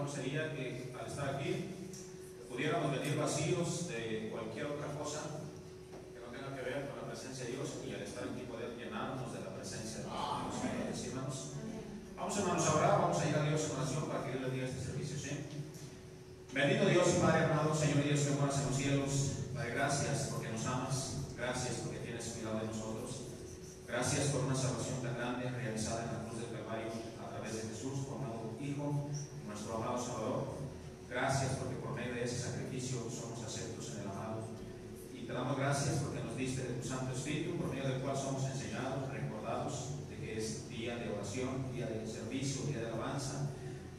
mejor sería que al estar aquí pudiéramos venir vacíos de cualquier otra cosa que no tenga que ver con la presencia de Dios, y al estar aquí poder llenarnos de la presencia de Dios. ¿Sí, hermanos? Vamos, hermanos, ahora vamos a ir a Dios en oración para que Dios les diga este servicio. ¿Sí? Bendito Dios y Padre amado, Señor Dios que moras en los cielos, Padre, gracias porque nos amas, gracias porque tienes cuidado de nosotros, gracias por una salvación tan grande realizada en la cruz del Calvario a través de Jesús, por amado Hijo, nuestro amado Salvador. Gracias porque por medio de ese sacrificio somos aceptos en el amado, y te damos gracias porque nos diste de tu Santo Espíritu, por medio del cual somos enseñados, recordados de que es día de oración, día de servicio, día de alabanza,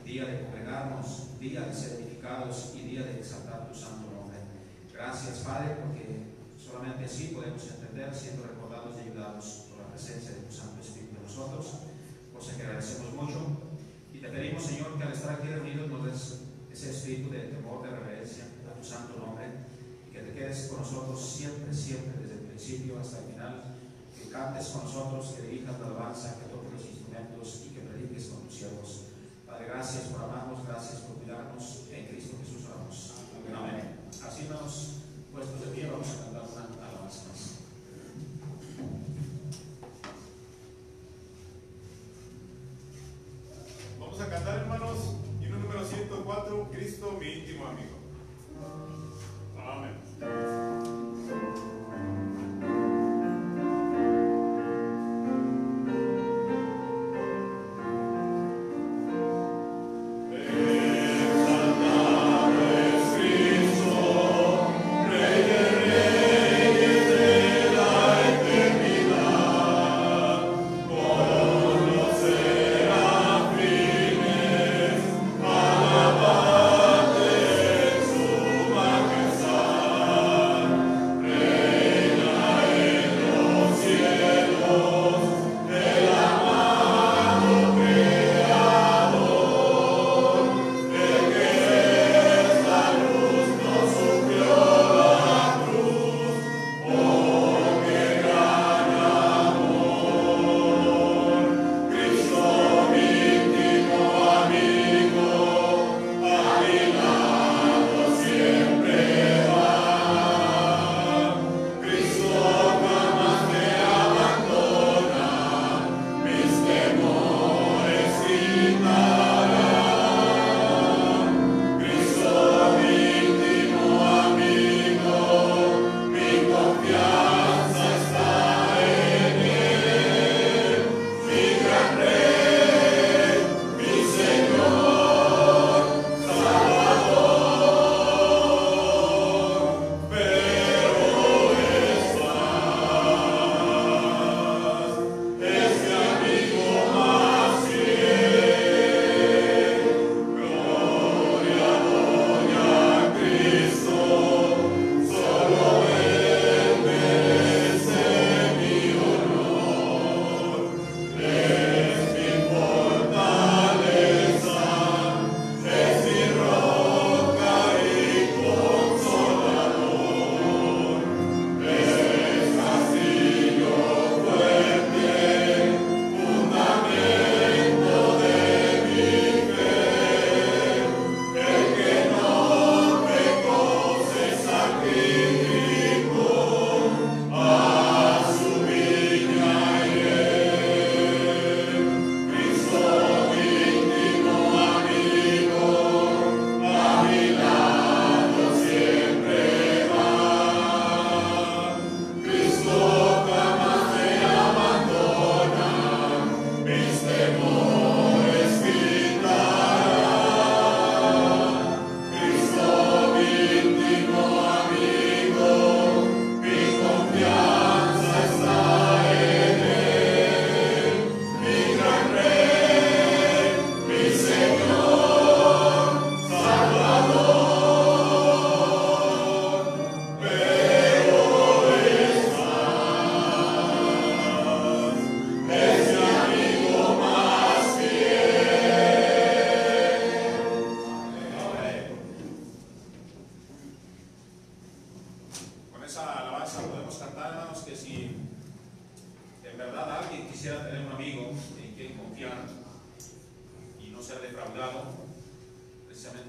día de congregarnos, día de ser edificados y día de exaltar tu santo nombre. Gracias, Padre, porque solamente así podemos entender, siendo recordados y ayudados por la presencia de tu Santo Espíritu en nosotros, cosa que agradecemos mucho. Y te pedimos, Señor, que al estar aquí reunidos nos des ese espíritu de temor, de reverencia a tu santo nombre, y que te quedes con nosotros siempre, siempre, desde el principio hasta el final, que cantes con nosotros, que dirijas la alabanza, que toques los instrumentos y que prediques con tus siervos. Padre, gracias por amarnos, gracias por cuidarnos. En Cristo Jesús oramos. Amén. Así nos puestos de pie, vamos a cantar una alabanza más. Vamos a cantar, hermanos, himno número 104, Cristo mi íntimo amigo. Amén. Alabate su majestad.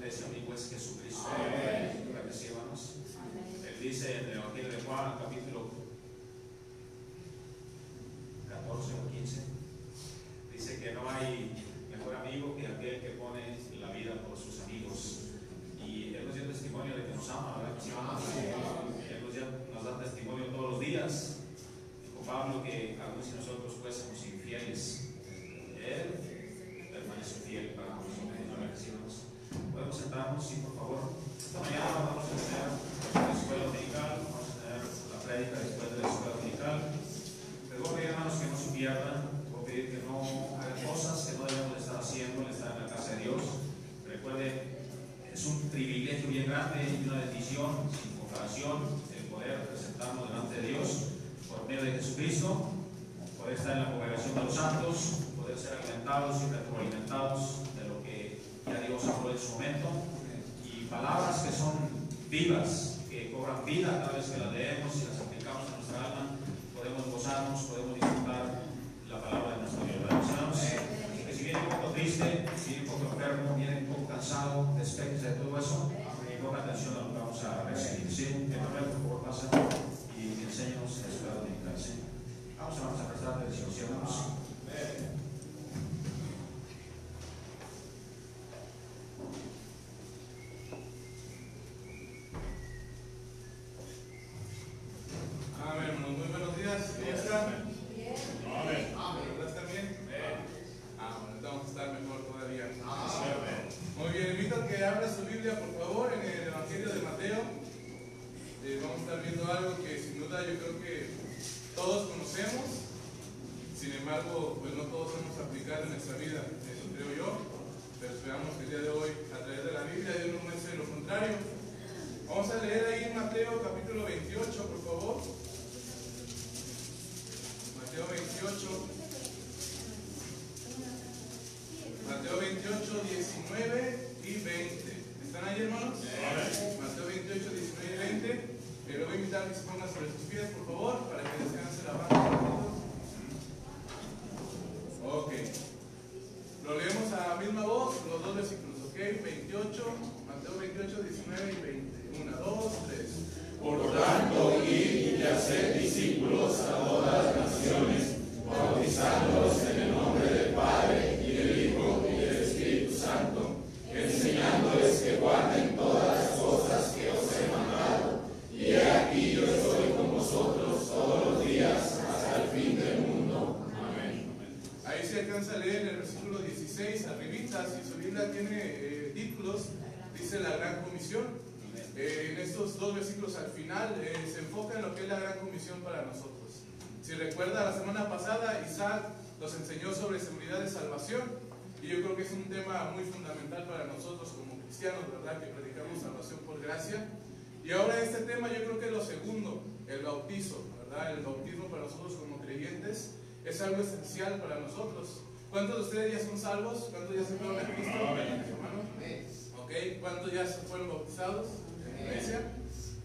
solamente ese amigo es Jesucristo. Para que sí, hermanos. Él dice en el Evangelio de Juan, capítulo 14 o 15, dice que no hay mejor amigo que aquel que pone la vida por sus amigos. Y Él nos dio testimonio de que nos ama, ¿verdad? Él nos da testimonio todos los días. Dijo Pablo que aun si nosotros fuésemos infieles, Él permanece fiel para nosotros. Podemos sentarnos, sí, por favor. Esta mañana vamos a tener la escuela dominical, vamos a tener la prédica después de la escuela dominical. Les voy a pedir, hermanos, que no se pierdan, les voy a pedir que no hagan cosas que no debemos de estar haciendo al estar en la casa de Dios. Recuerden, es un privilegio bien grande y una bendición sin comparación el poder presentarnos delante de Dios por medio de Jesucristo, poder estar en la congregación de los santos, poder ser alimentados y retroalimentados de lo que ya Dios habló en su momento, y palabras que son vivas, que cobran vida cada vez que las leemos y las aplicamos a nuestra alma. Podemos gozarnos, podemos disfrutar la palabra de nuestro Dios. Hermanos, que si viene un poco triste, si viene un poco enfermo, viene un poco cansado, despéjese de todo eso y ponga atención a lo que vamos a recibir. ¿Sí? Que por favor pasa y enséñanos la escuela dominical. ¿Sí? Vamos a prestar atención, ¿sí, hermanos? En nuestra vida, eso creo yo, pero esperamos que el día de hoy, a través de la Biblia, Dios nos muestre lo contrario. Vamos a leer ahí en Mateo capítulo 28, por favor. Mateo 28. Mateo 28, 19 y 20. ¿Están ahí, hermanos? Mateo 28, 19 y 20. Le voy a invitar a que se pongan sobre sus pies, por favor, para que descanse la banda. Ok. Lo leemos a la misma voz, los dos versículos, ok. 28, Mateo 28, 19 y 20. 1, 2, 3. Por tanto, id y haced discípulos a todas las naciones, bautizándolos en el nombre del Padre, y del Hijo, y del Espíritu Santo, enseñándoles que guarden todas las cosas que os he mandado. Y he aquí yo estoy con vosotros todos los días hasta el fin del mundo. Amén. Ahí se alcanza a leer en el versículo 16, arribita, si su Biblia tiene títulos, dice la Gran Comisión. En estos dos versículos al final se enfoca en lo que es la Gran Comisión para nosotros. Si recuerda, la semana pasada Isaac nos enseñó sobre seguridad de salvación, y yo creo que es un tema muy fundamental para nosotros como cristianos, ¿verdad? Que predicamos salvación por gracia. Y ahora este tema yo creo que es lo segundo, el bautizo, ¿verdad? El bautismo para nosotros como creyentes es algo esencial para nosotros. ¿Cuántos de ustedes ya son salvos? ¿Cuántos ya se fueron a Cristo? ¿Ok? ¿Cuántos ya se fueron bautizados en la iglesia?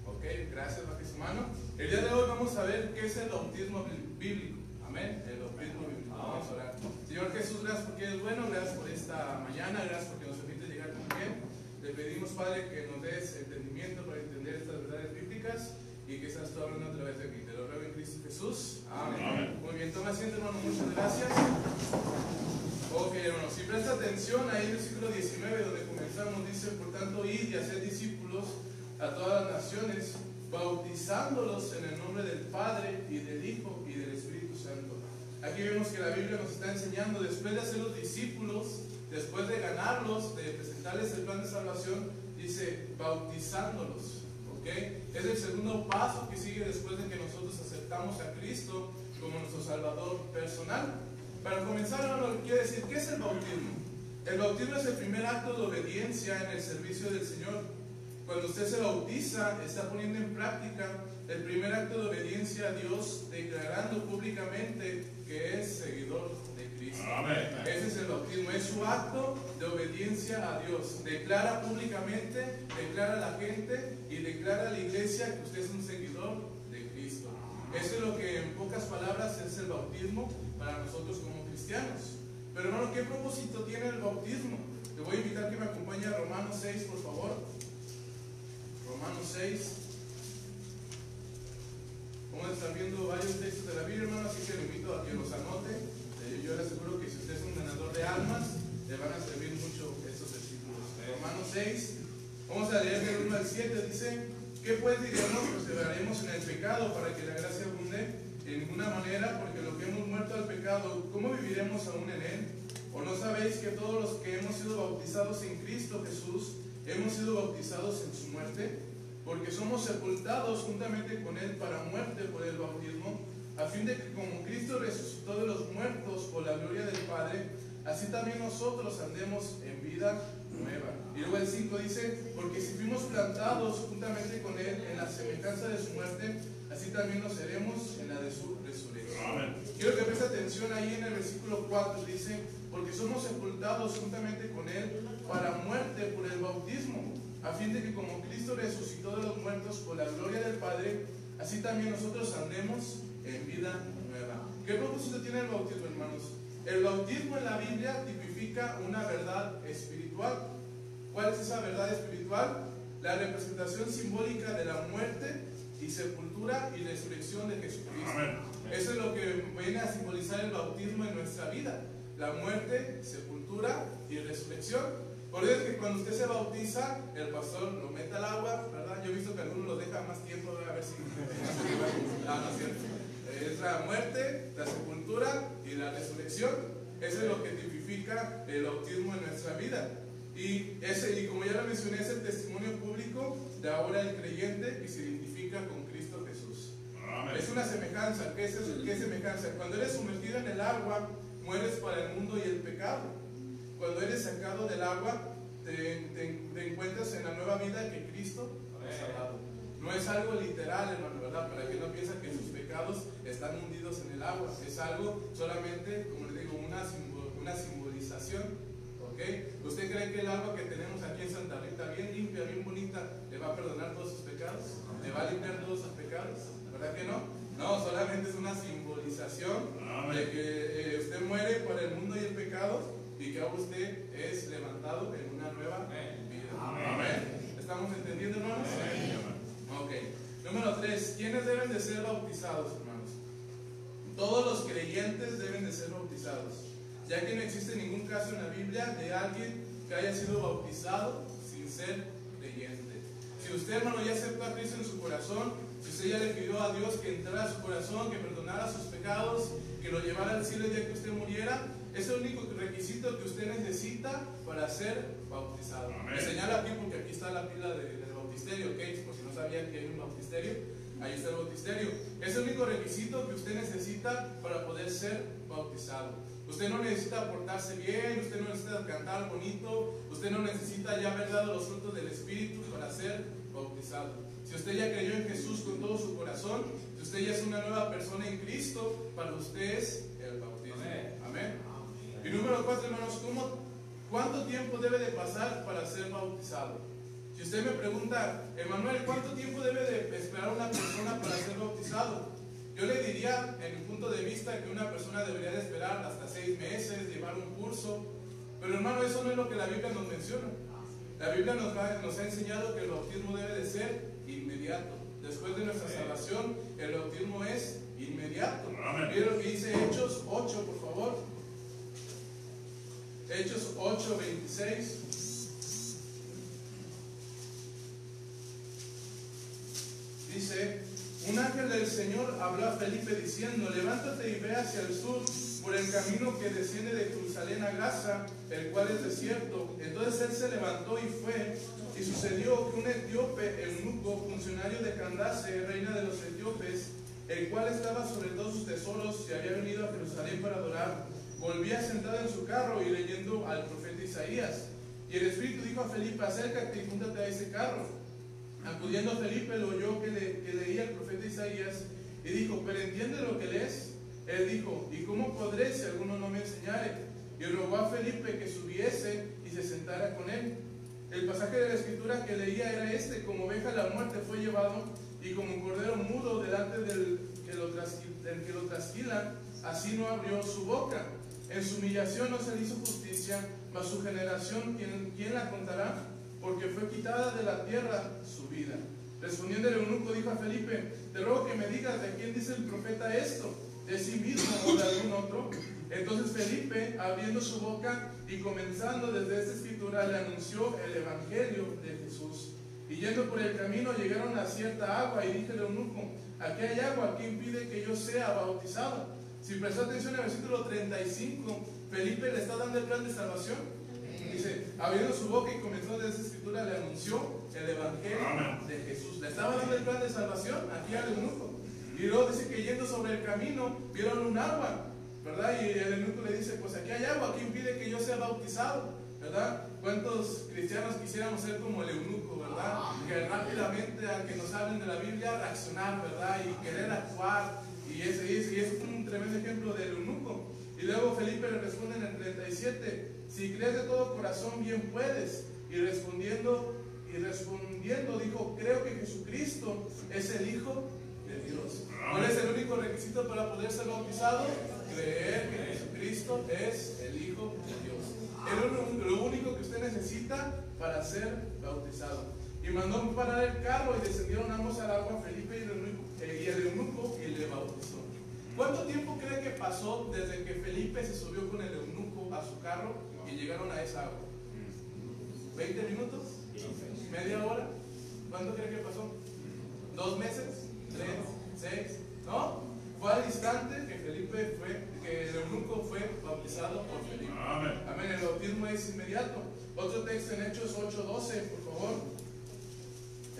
Ok, gracias, baje su mano. El día de hoy vamos a ver qué es el bautismo bíblico. Amén. El bautismo bíblico. Vamos a orar. Señor Jesús, gracias porque eres bueno, gracias por esta mañana, gracias porque nos permite llegar tan bien. Le pedimos, Padre, que nos des entendimiento para entender estas verdades bíblicas y que seas tú hablando a través de mí. Te lo ruego en Cristo Jesús. Amén. Amén. Muy bien, toma asiento, hermano, muchas gracias. Ok, hermano, si presta atención ahí en el versículo 19 donde comenzamos, dice: por tanto, id y haced discípulos a todas las naciones, bautizándolos en el nombre del Padre y del Hijo y del Espíritu Santo. Aquí vemos que la Biblia nos está enseñando, después de hacer los discípulos, después de ganarlos, de presentarles el plan de salvación, dice bautizándolos. ¿Ok? Es el segundo paso que sigue después de que nosotros aceptamos a Cristo como nuestro Salvador personal. Para comenzar, hermano, quiero decir, ¿qué es el bautismo? El bautismo es el primer acto de obediencia en el servicio del Señor. Cuando usted se bautiza, está poniendo en práctica el primer acto de obediencia a Dios, declarando públicamente que es seguidor de Cristo. Amén. Ese es el bautismo, es su acto de obediencia a Dios. Declara públicamente, declara a la gente y declara a la iglesia que usted es un seguidor de Cristo. Eso es lo que en pocas palabras es el bautismo para nosotros como cristianos. Pero hermano, ¿qué propósito tiene el bautismo? El Te voy a invitar que me acompañe a Romanos 6, por favor. Romanos 6. Vamos a estar viendo varios textos de la Biblia, hermano, así que le invito a que los anote. Yo le aseguro que si usted es un ganador de almas, le van a servir mucho estos versículos. Romanos 6, vamos a leer del 1 al 7, dice: ¿qué pues diremos? Perseveraremos en el pecado para que la gracia abunde. En ninguna manera, porque lo que hemos muerto al pecado, ¿cómo viviremos aún en él? ¿O no sabéis que todos los que hemos sido bautizados en Cristo Jesús, hemos sido bautizados en su muerte? Porque somos sepultados juntamente con él para muerte por el bautismo, a fin de que como Cristo resucitó de los muertos por la gloria del Padre, así también nosotros andemos en vida nueva. Y luego el 5 dice: porque si fuimos plantados juntamente con él en la semejanza de su muerte, así también nos seremos en la de su resurrección. Amén. Quiero que preste atención ahí en el versículo 4, dice: porque somos sepultados juntamente con él para muerte por el bautismo, a fin de que como Cristo resucitó de los muertos por la gloria del Padre, así también nosotros andemos en vida nueva. ¿Qué propósito tiene el bautismo, hermanos? El bautismo en la Biblia tipifica una verdad espiritual. ¿Cuál es esa verdad espiritual? La representación simbólica de la muerte y sepultura y resurrección de Jesucristo. Amén. Eso es lo que viene a simbolizar el bautismo en nuestra vida: la muerte, sepultura y resurrección. Por eso es que cuando usted se bautiza, el pastor lo mete al agua, ¿verdad? Yo he visto que algunos lo dejan más tiempo, a ver si no es cierto. Es la muerte, la sepultura y la resurrección. Eso es lo que tipifica el bautismo en nuestra vida. Y como ya lo mencioné, es el testimonio público de ahora el creyente que se identifica con Cristo Jesús. Amén. Es una semejanza. ¿Qué es semejanza? Cuando eres sumergido en el agua, mueres para el mundo y el pecado. Cuando eres sacado del agua, te encuentras en la nueva vida que Cristo ha salvado. No es algo literal, hermano, ¿verdad? Para que no piensen que sus pecados están hundidos en el agua. Es algo solamente, como les digo, una simbolización. ¿Okay? ¿Usted cree que el agua que tenemos aquí en Santa Rita, bien limpia, bien bonita, le va a perdonar todos sus pecados? ¿Le va a limpiar todos sus pecados? ¿Verdad que no? No, solamente es una simbolización de que usted muere por el mundo y el pecado, y que ahora usted es levantado en una nueva vida. Amén. ¿Estamos entendiendo, hermanos? Amén. Ok. Número 3. ¿Quiénes deben de ser bautizados, hermanos? Todos los creyentes deben de ser bautizados, ya que no existe ningún caso en la Biblia de alguien que haya sido bautizado sin ser creyente. Si usted, hermano, ya aceptó a Cristo en su corazón, si usted ya le pidió a Dios que entrara a su corazón, que perdonara sus pecados, que lo llevara al cielo el día que usted muriera, es el único requisito que usted necesita para ser bautizado. Me señala aquí porque aquí está la pila del bautisterio, ¿ok? Por si no sabían que hay un bautisterio, ahí está el bautisterio. Es el único requisito que usted necesita para poder ser bautizado. Usted no necesita portarse bien, usted no necesita cantar bonito, usted no necesita ya haber dado los frutos del Espíritu para ser bautizado. Si usted ya creyó en Jesús con todo su corazón, si usted ya es una nueva persona en Cristo, para usted es el bautismo. Amén. Y número 4, hermanos, ¿cuánto tiempo debe de pasar para ser bautizado? Si usted me pregunta, Emanuel, ¿cuánto tiempo debe de esperar una persona para ser bautizado? Yo le diría, en mi punto de vista, que una persona debería de esperar hasta 6 meses, llevar un curso. Pero, hermano, eso no es lo que la Biblia nos menciona. La Biblia nos ha enseñado que el bautismo debe de ser inmediato. Después de nuestra salvación, el bautismo es inmediato. Miren lo que dice Hechos 8, por favor. Hechos 8, 26. Dice: un ángel del Señor habló a Felipe diciendo: levántate y ve hacia el sur por el camino que desciende de Jerusalén a Gaza, el cual es desierto. Entonces él se levantó y fue. Y sucedió que un etíope, eunuco, funcionario de Candace, reina de los etíopes, el cual estaba sobre todos sus tesoros y había venido a Jerusalén para adorar, volvía sentado en su carro y leyendo al profeta Isaías. Y el Espíritu dijo a Felipe: acércate y júntate a ese carro. Acudiendo Felipe, lo oyó que leía el profeta Isaías y dijo: ¿pero entiende lo que lees? Él dijo: ¿y cómo podré si alguno no me enseñare? Y rogó a Felipe que subiese y se sentara con él. El pasaje de la escritura que leía era este: como oveja a la muerte fue llevado, y como un cordero mudo delante del que lo trasquila, así no abrió su boca. En su humillación no se le hizo justicia, mas su generación, ¿quién la contará? Porque fue quitada de la tierra su vida. Respondiendo el eunuco dijo a Felipe: te ruego que me digas de quién dice el profeta esto, de sí mismo o de algún otro. Entonces Felipe, abriendo su boca y comenzando desde esta escritura, le anunció el evangelio de Jesús. Y yendo por el camino llegaron a cierta agua, y dije al eunuco: aquí hay agua, ¿qué impide que yo sea bautizado? Si prestó atención al versículo 35, Felipe le está dando el plan de salvación. Dice, abriendo su boca y comenzó desde esa escritura, le anunció el evangelio de Jesús. Le estaba dando el plan de salvación aquí al eunuco. Y luego dice que yendo sobre el camino vieron un agua, ¿verdad? Y el eunuco le dice: pues aquí hay agua, ¿qué impide que yo sea bautizado? ¿Verdad? ¿Cuántos cristianos quisiéramos ser como el eunuco, verdad? Que rápidamente, a que nos hablen de la Biblia, reaccionar, ¿verdad? Y querer actuar. Y ese es un tremendo ejemplo del eunuco. Y luego Felipe le responde en el 37: si crees de todo corazón, bien puedes. Y respondiendo dijo: creo que Jesucristo es el Hijo de Dios. ¿Cuál es el único requisito para poder ser bautizado? Creer que Jesucristo es el Hijo de Dios. Es lo único que usted necesita para ser bautizado. Y mandó parar el carro y descendieron ambos al agua, Felipe y el eunuco, y le bautizó. ¿Cuánto tiempo cree que pasó desde que Felipe se subió con el eunuco a su carro y llegaron a esa agua? ¿20 minutos? ¿Media hora? ¿Cuánto cree que pasó? ¿2 meses? ¿3? ¿6? ¿No? Fue al instante que el eunuco fue bautizado por Felipe. Amén. El bautismo es inmediato. Otro texto en Hechos 8:12, por favor.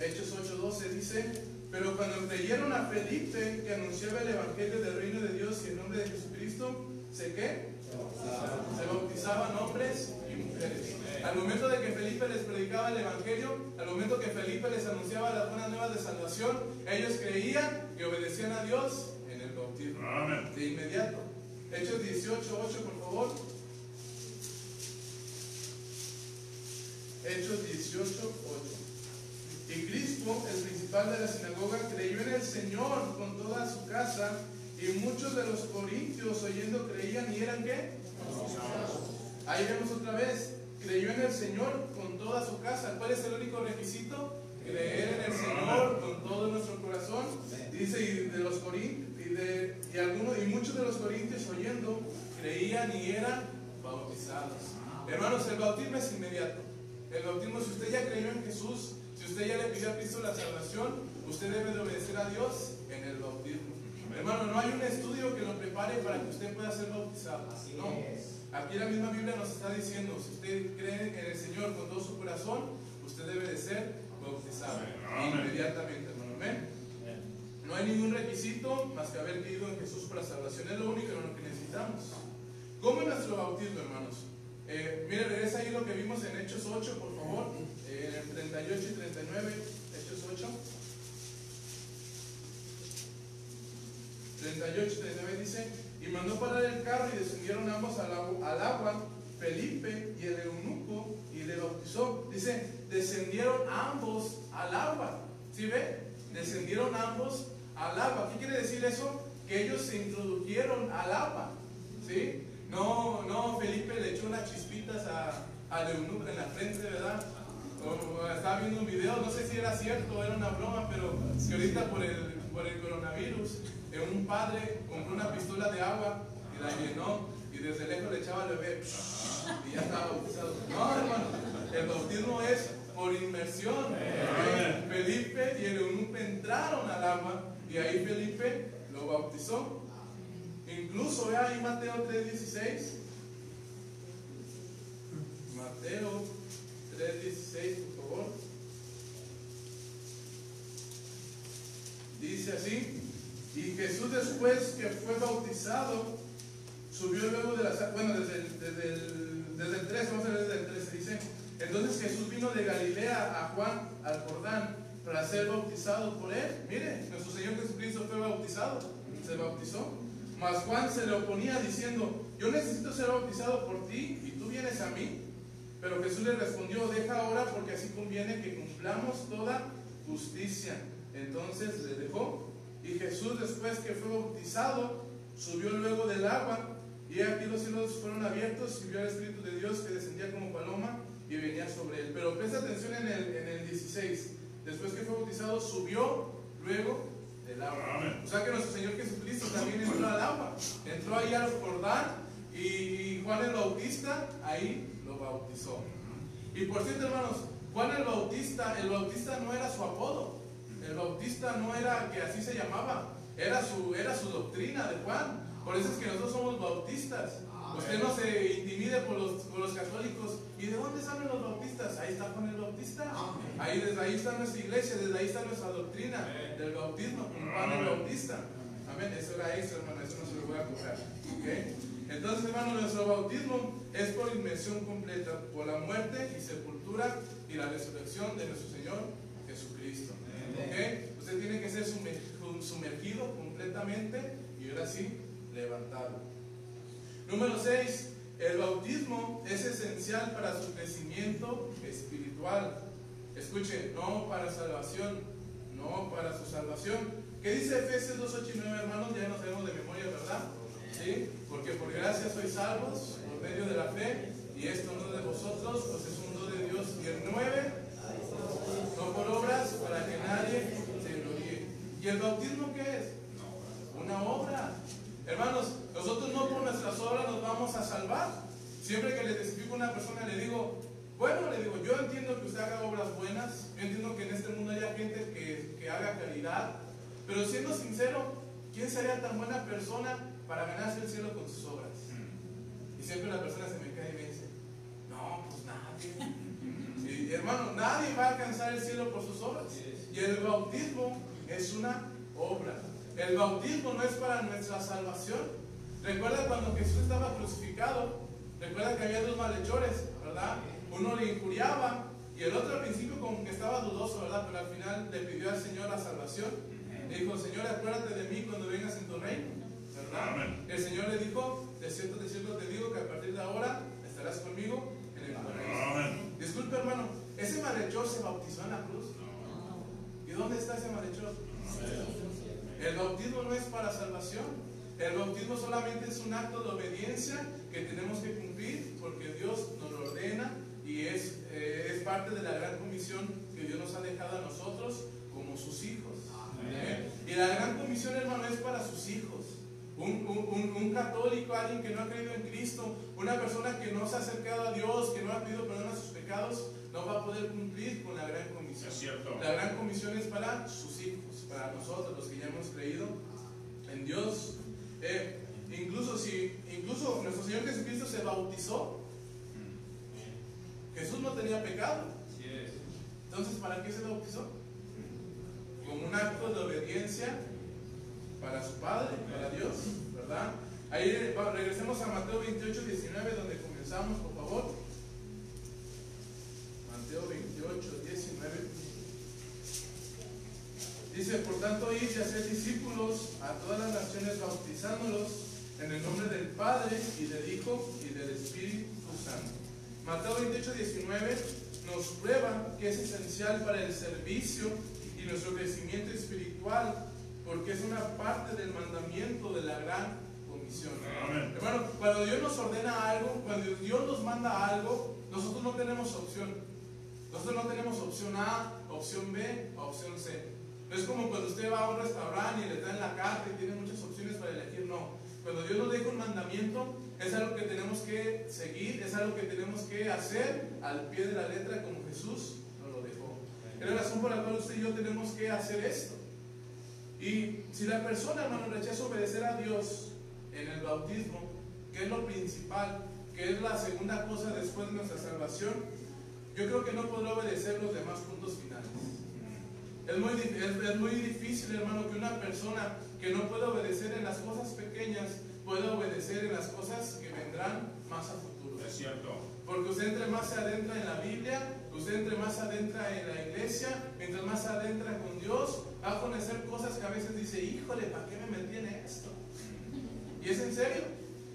Hechos 8:12 dice: pero cuando creyeron a Felipe, que anunciaba el evangelio del reino de Dios y el nombre de Jesucristo, ¿se qué? Se bautizaban hombres y mujeres. Al momento de que Felipe les predicaba el evangelio, al momento que Felipe les anunciaba las buenas nuevas de salvación, ellos creían y obedecían a Dios en el bautismo. De inmediato. Hechos 18:8, por favor. Hechos 18:8. Y Crispo, el principal de la sinagoga, creyó en el Señor con toda su casa, y muchos de los corintios oyendo creían y eran ¿qué? Ahí vemos otra vez, creyó en el Señor con toda su casa. ¿Cuál es el único requisito? Creer en el Señor con todo nuestro corazón. Dice, y de los corintios, y muchos de los corintios oyendo creían y eran bautizados. Hermanos, el bautismo es inmediato. El bautismo, si usted ya creyó en Jesús, si usted ya le pidió a Cristo la salvación, usted debe de obedecer a Dios en el bautismo. Hermano, no hay un estudio que lo prepare para que usted pueda ser bautizado. No. Aquí la misma Biblia nos está diciendo, si usted cree en el Señor con todo su corazón, usted debe de ser bautizado inmediatamente, hermano. Amén. No hay ningún requisito más que haber creído en Jesús para la salvación. Es lo único en lo que necesitamos. ¿Cómo es nuestro bautismo, hermanos? Mire, regresa ahí lo que vimos en Hechos 8, por favor. En el 38 y 39, Hechos 8. 38 y 39 dice: y mandó parar el carro y descendieron ambos al agua, Felipe y el eunuco, y le bautizó. Dice, descendieron ambos al agua. ¿Sí ve? Descendieron ambos al agua. ¿Qué quiere decir eso? Que ellos se introdujeron al agua. ¿Sí? No, Felipe le echó unas chispitas al eunuco en la frente, ¿verdad? Estaba viendo un video, no sé si era cierto o era una broma, pero que ahorita por el coronavirus, un padre compró una pistola de agua y la llenó y desde lejos le echaba al bebé y ya estaba bautizado. No, hermano, el bautismo es por inmersión. Felipe y el eunuco entraron al agua y ahí Felipe lo bautizó. Incluso vea ahí Mateo 3:16. Mateo 3:16, por favor. Dice así: y Jesús, después que fue bautizado, subió luego de la... Bueno, desde el 13, vamos a ver desde el 13, dice: entonces Jesús vino de Galilea a Juan al Jordán para ser bautizado por él. Mire, nuestro Señor Jesucristo fue bautizado, se bautizó. Mas Juan se le oponía diciendo: yo necesito ser bautizado por ti y tú vienes a mí. Pero Jesús le respondió: deja ahora, porque así conviene que cumplamos toda justicia. Entonces le dejó. Y Jesús, después que fue bautizado, subió luego del agua, Y aquí los cielos fueron abiertos y vio al Espíritu de Dios que descendía como paloma y venía sobre él. Pero presta atención en el 16. Después que fue bautizado, subió luego del agua. O sea que nuestro Señor Jesucristo también entró al agua. Entró ahí al Jordán y Juan el Bautista ahí lo bautizó. Y por cierto, hermanos, Juan el Bautista no era su apodo. El Bautista no era que así se llamaba. Era su doctrina de Juan. Por eso es que nosotros somos bautistas. Usted no se intimide por los católicos. ¿Y de dónde salen los bautistas? Ahí está Juan el Bautista. Desde ahí está nuestra iglesia, desde ahí está nuestra doctrina del bautismo, con Juan el Bautista. Amén. Eso era eso, hermano, eso no se lo voy a coger. ¿Okay? Entonces, hermano, nuestro bautismo es por inmersión completa, por la muerte y sepultura y la resurrección de nuestro Señor Jesucristo. ¿Okay? Usted tiene que ser sumergido completamente y ahora sí, levantado. Número 6. El bautismo es esencial para su crecimiento espiritual. Escuche, no para salvación, no para su salvación. ¿Qué dice Efesios 2, 8 y 9, hermanos? Ya no sabemos de memoria, ¿verdad? ¿Sí? Porque por gracia sois salvos por medio de la fe, y esto no de vosotros, pues es un don de Dios. Y el 9, no por obras, para que nadie se gloríe. ¿Y el bautismo qué es? Una obra. Hermanos, nosotros no por nuestras obras nos vamos a salvar. Siempre que le explico a una persona le digo, yo entiendo que usted haga obras buenas, yo entiendo que en este mundo haya gente que haga caridad, pero siendo sincero, ¿quién sería tan buena persona para ganarse el cielo con sus obras? Y siempre la persona se me cae y me dice, no, pues nadie. Y hermano, nadie va a alcanzar el cielo por sus obras. Y el bautismo es una obra. El bautismo no es para nuestra salvación. Recuerda cuando Jesús estaba crucificado, recuerda que había dos malhechores, ¿verdad? Uno le injuriaba y el otro al principio como que estaba dudoso, ¿verdad? Pero al final le pidió al Señor la salvación. Le dijo, Señor, acuérdate de mí cuando vengas en tu reino, ¿verdad? El Señor le dijo, de cierto te digo que a partir de ahora estarás conmigo en el paraíso. Disculpe, hermano, ¿ese malhechor se bautizó en la cruz? ¿Y dónde está ese malhechor? El bautismo no es para salvación. El bautismo solamente es un acto de obediencia que tenemos que cumplir porque Dios nos lo ordena y es parte de la gran comisión que Dios nos ha dejado a nosotros como sus hijos. Y la gran comisión, hermano, es para sus hijos. Un católico, alguien que no ha creído en Cristo, una persona que no se ha acercado a Dios, que no ha pedido perdón a sus pecados, no va a poder cumplir con la gran comisión. Es cierto. La gran comisión es para sus hijos, para nosotros, los que ya hemos creído en Dios. Incluso nuestro Señor Jesucristo se bautizó. Jesús no tenía pecado. Entonces, ¿para qué se bautizó? Como un acto de obediencia para su Padre, para Dios, ¿verdad? Ahí regresemos a Mateo 28, 19, donde comenzamos, por favor. Mateo 28, 19. Dice, por tanto, id y haced discípulos a todas las naciones, bautizándolos en el nombre del Padre, y del Hijo, y del Espíritu Santo. Mateo 28, 19 nos prueba que es esencial para el servicio y nuestro crecimiento espiritual, porque es una parte del mandamiento de la gran comisión. Amén. Hermano, cuando Dios nos ordena algo, cuando Dios nos manda algo, nosotros no tenemos opción. Nosotros no tenemos opción A, opción B o opción C. No es como cuando usted va a un restaurante y le traen la carta y tiene muchas opciones para elegir. No. Cuando Dios nos deja un mandamiento, es algo que tenemos que seguir, es algo que tenemos que hacer al pie de la letra como Jesús nos lo dejó. Es la razón por la cual usted y yo tenemos que hacer esto. Y si la persona, hermano, rechaza obedecer a Dios en el bautismo, que es lo principal, que es la segunda cosa después de nuestra salvación, yo creo que no podrá obedecer los demás puntos finales. Es muy difícil, hermano, que una persona que no puede obedecer en las cosas pequeñas pueda obedecer en las cosas que vendrán más a futuro. Es cierto. Porque usted entre más se adentra en la Biblia, usted entre más se adentra en la iglesia, mientras más se adentra con Dios, va a conocer cosas que a veces dice, híjole, ¿para qué me metí en esto? Y es en serio.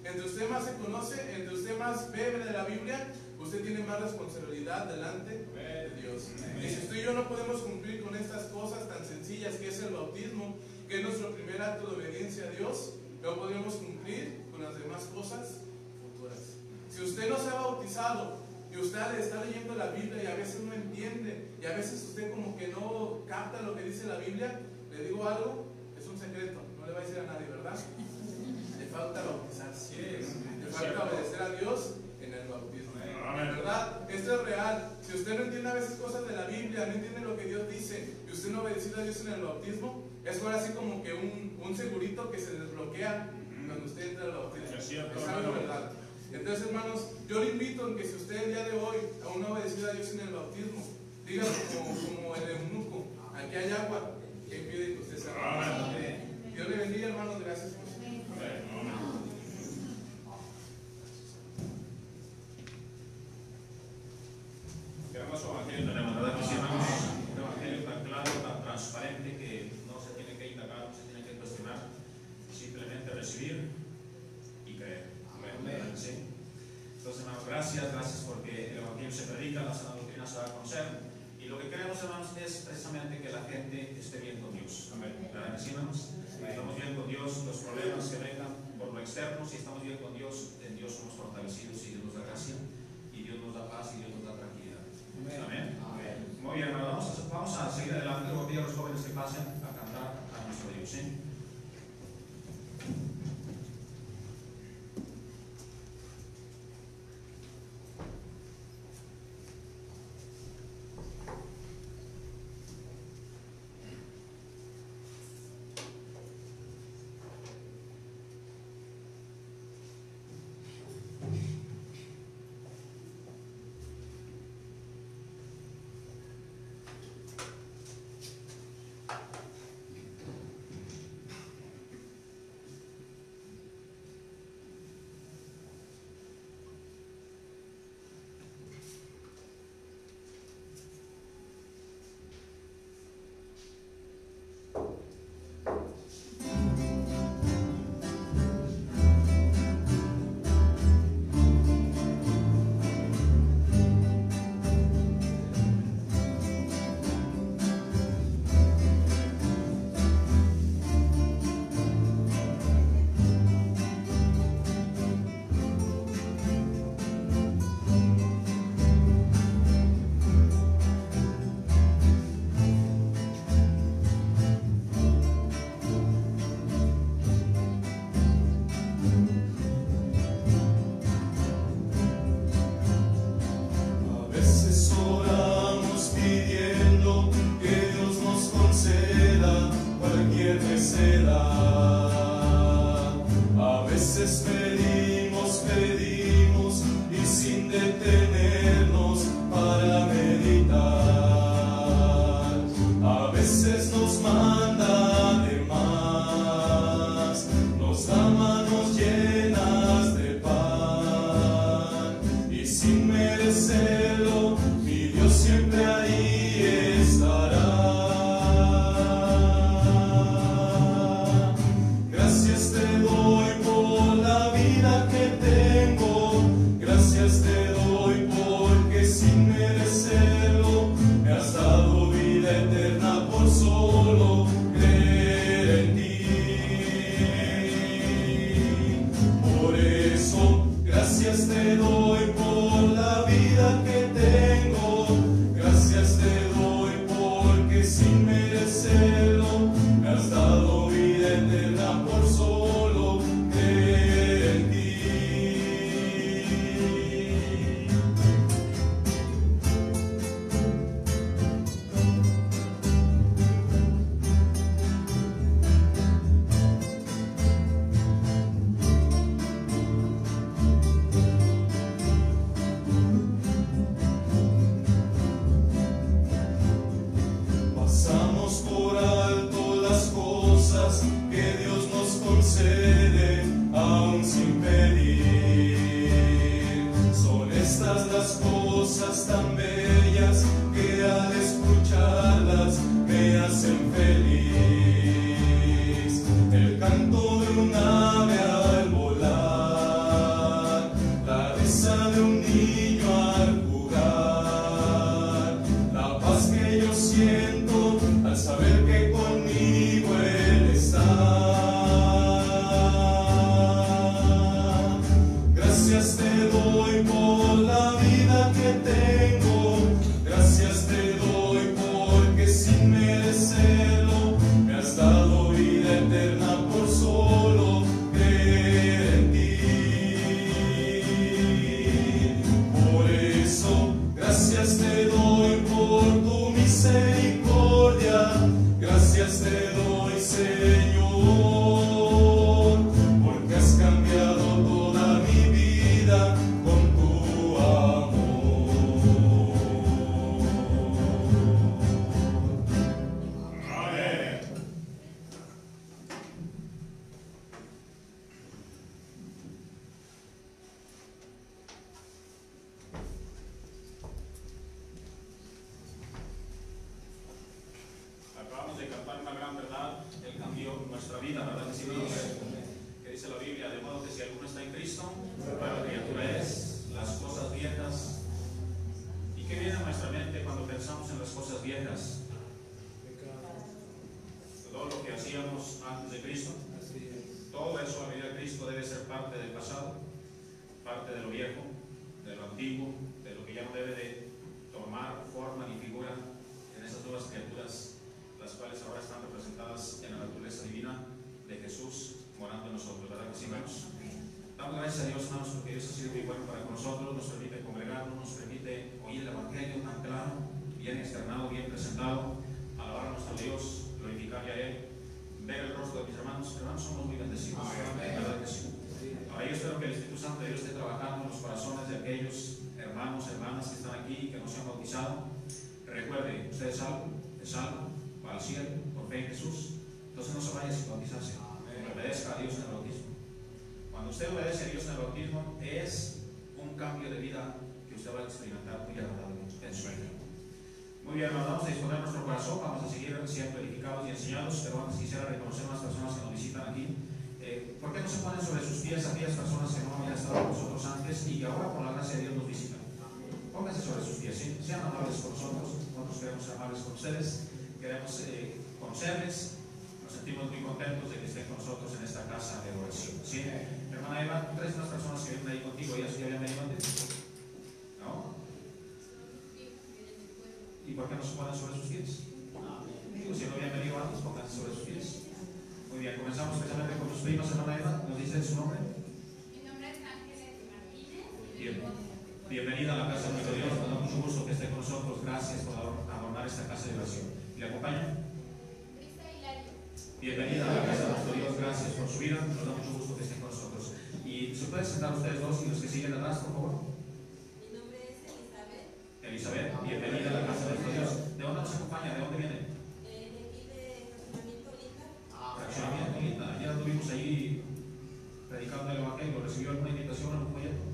Entre usted más se conoce, entre usted más bebe de la Biblia, usted tiene más responsabilidad delante de Dios. Y si usted y yo no podemos cumplir con estas cosas tan sencillas que es el bautismo, que es nuestro primer acto de obediencia a Dios, no podemos cumplir con las demás cosas futuras. Si usted no se ha bautizado y usted está leyendo la Biblia y a veces no entiende, y a veces usted como que no capta lo que dice la Biblia, le digo algo, es un secreto, no le va a decir a nadie, ¿verdad? Le falta bautizarse, le falta obedecer a Dios en el bautismo, ¿verdad? Esto es real. Si usted no entiende a veces cosas de la Biblia, no entiende lo que Dios dice, y usted no obedece a Dios en el bautismo, es ahora así como que un segurito que se desbloquea cuando usted entra al bautismo. Es algo verdad. Entonces, hermanos, yo le invito a que si usted el día de hoy aún no ha obedecido a Dios en el bautismo, diga como el eunuco, aquí hay agua, que impide que usted se bautice. Dios le bendiga, hermanos, gracias por su tiempo. Qué hermoso evangelio tenemos, ¿verdad? Que sí, hermanos, un evangelio tan claro, tan transparente, que no se tiene que indagar, no se tiene que cuestionar, simplemente recibir y creer. Amén. ¿Sí? Entonces, hermanos, gracias porque el evangelio se predica, la sana doctrina se va a conocer, y lo que queremos, hermanos, es precisamente que la gente esté bien con Dios. Amén. ¿Verdad que sí, hermanos? Estamos bien con Dios, los problemas que vengan por lo externo, si estamos bien con Dios, en Dios somos fortalecidos y Dios nos da gracia, y Dios nos da paz y Dios nos da tranquilidad. Amén. Amén. Muy bien, hermanos, vamos a seguir adelante. Voy a pedir a los jóvenes que pasen a cantar a nuestro Dios. ¿Sí? Pedimos y sin detenernos para meditar. A veces nos manda de más, nos da manos llenas de pan, y sin merecerlo, mi Dios siempre ahí estará. Gracias te doy por la vida que tengo, gracias te doy porque sin merecerlo me has dado vida eterna por solo creer en ti. Por eso, gracias te doy por la vida que tengo, gracias te doy porque sin merecerlo me has dado vida eterna por solo creer en ti. Pasamos por alto las cosas que Dios nos concede, aún sin pedir. Son estas las cosas tan bellas que al escucharlas me hacen feliz. El canto de un ave al volar, la risa de un niño al jugar, la paz que yo siento al saber que conmigo Él está. misericordia, gracias te doy, Señor, porque has cambiado toda mi vida con tu amor. Amén. Acabamos de cantar una gran verdad, Él cambió nuestra vida, ¿verdad que sí? Que dice la Biblia, de modo que si alguno está en Cristo, nueva criatura es, las cosas viejas. ¿Y qué viene a nuestra mente cuando pensamos en las cosas viejas? Todo lo que hacíamos antes de Cristo, todo eso a medida de Cristo debe ser parte del pasado, parte de lo viejo, de lo antiguo, de lo que ya no debe de tomar forma ni figura en esas nuevas criaturas, las cuales ahora están representadas en la naturaleza divina de Jesús morando en nosotros, ¿verdad que sí, hermanos? Damos gracias a Dios, hermanos, porque Dios ha sido muy bueno para con nosotros, nos permite congregarnos, nos permite oír el Evangelio tan claro, bien externado, bien presentado, alabar a nuestro Dios, glorificarle a Él, ver el rostro de mis hermanos. Hermanos, somos muy bendecidos, ¿verdad que sí? Ahora yo espero que el Espíritu Santo de Dios esté trabajando en los corazones de aquellos hermanos, hermanas que están aquí y que no se han bautizado. Recuerde, usted es salvo, va al cielo por fe en Jesús, entonces no se vaya sin bautizarse, obedezca a Dios en el bautismo. Cuando usted obedece a Dios en el bautismo, es un cambio de vida que usted va a experimentar muy agradable en su vida. Muy bien, hermanos, vamos a disponer nuestro corazón, vamos a seguir siendo edificados y enseñados, pero antes quisiera reconocer a las personas que nos visitan aquí. ¿Por qué no se ponen sobre sus pies aquellas personas que no habían estado con nosotros antes y que ahora por la gracia de Dios nos visitan? Pónganse sobre sus pies, ¿sí? Sean amables con nosotros queremos ser amables con ustedes, queremos conocerles, nos sentimos muy contentos de que estén con nosotros en esta casa de oración, ¿sí? Hermana Eva, ¿tú traes unas personas que vienen ahí contigo? ¿Ellas ya habían venido antes? ¿No? ¿Y por qué no se ponen sobre sus pies? Digo, si no habían venido antes, pónganse sobre sus pies. Muy bien, comenzamos especialmente con sus primas, hermana Eva. ¿Nos dice su nombre? Mi nombre es Ángeles Martínez. Bien. Bienvenida a la casa de nuestro Dios. Nos da mucho gusto que esté con nosotros. Gracias por adornar esta casa de oración. ¿Le acompaña? Brisa Hilario. Bienvenida a la casa de nuestro Dios. Gracias por su vida. Nos da mucho gusto que estén con nosotros. ¿Y se pueden sentar ustedes dos y los que siguen atrás, por favor? Mi nombre es Elizabeth. Elizabeth, bienvenida a la casa de nuestro Dios. ¿De dónde nos acompaña? ¿De dónde viene? De aquí de Fraccionamiento Linda. Fraccionamiento Linda. Ya estuvimos ahí predicando el Evangelio. ¿Recibió alguna invitación, algún proyecto?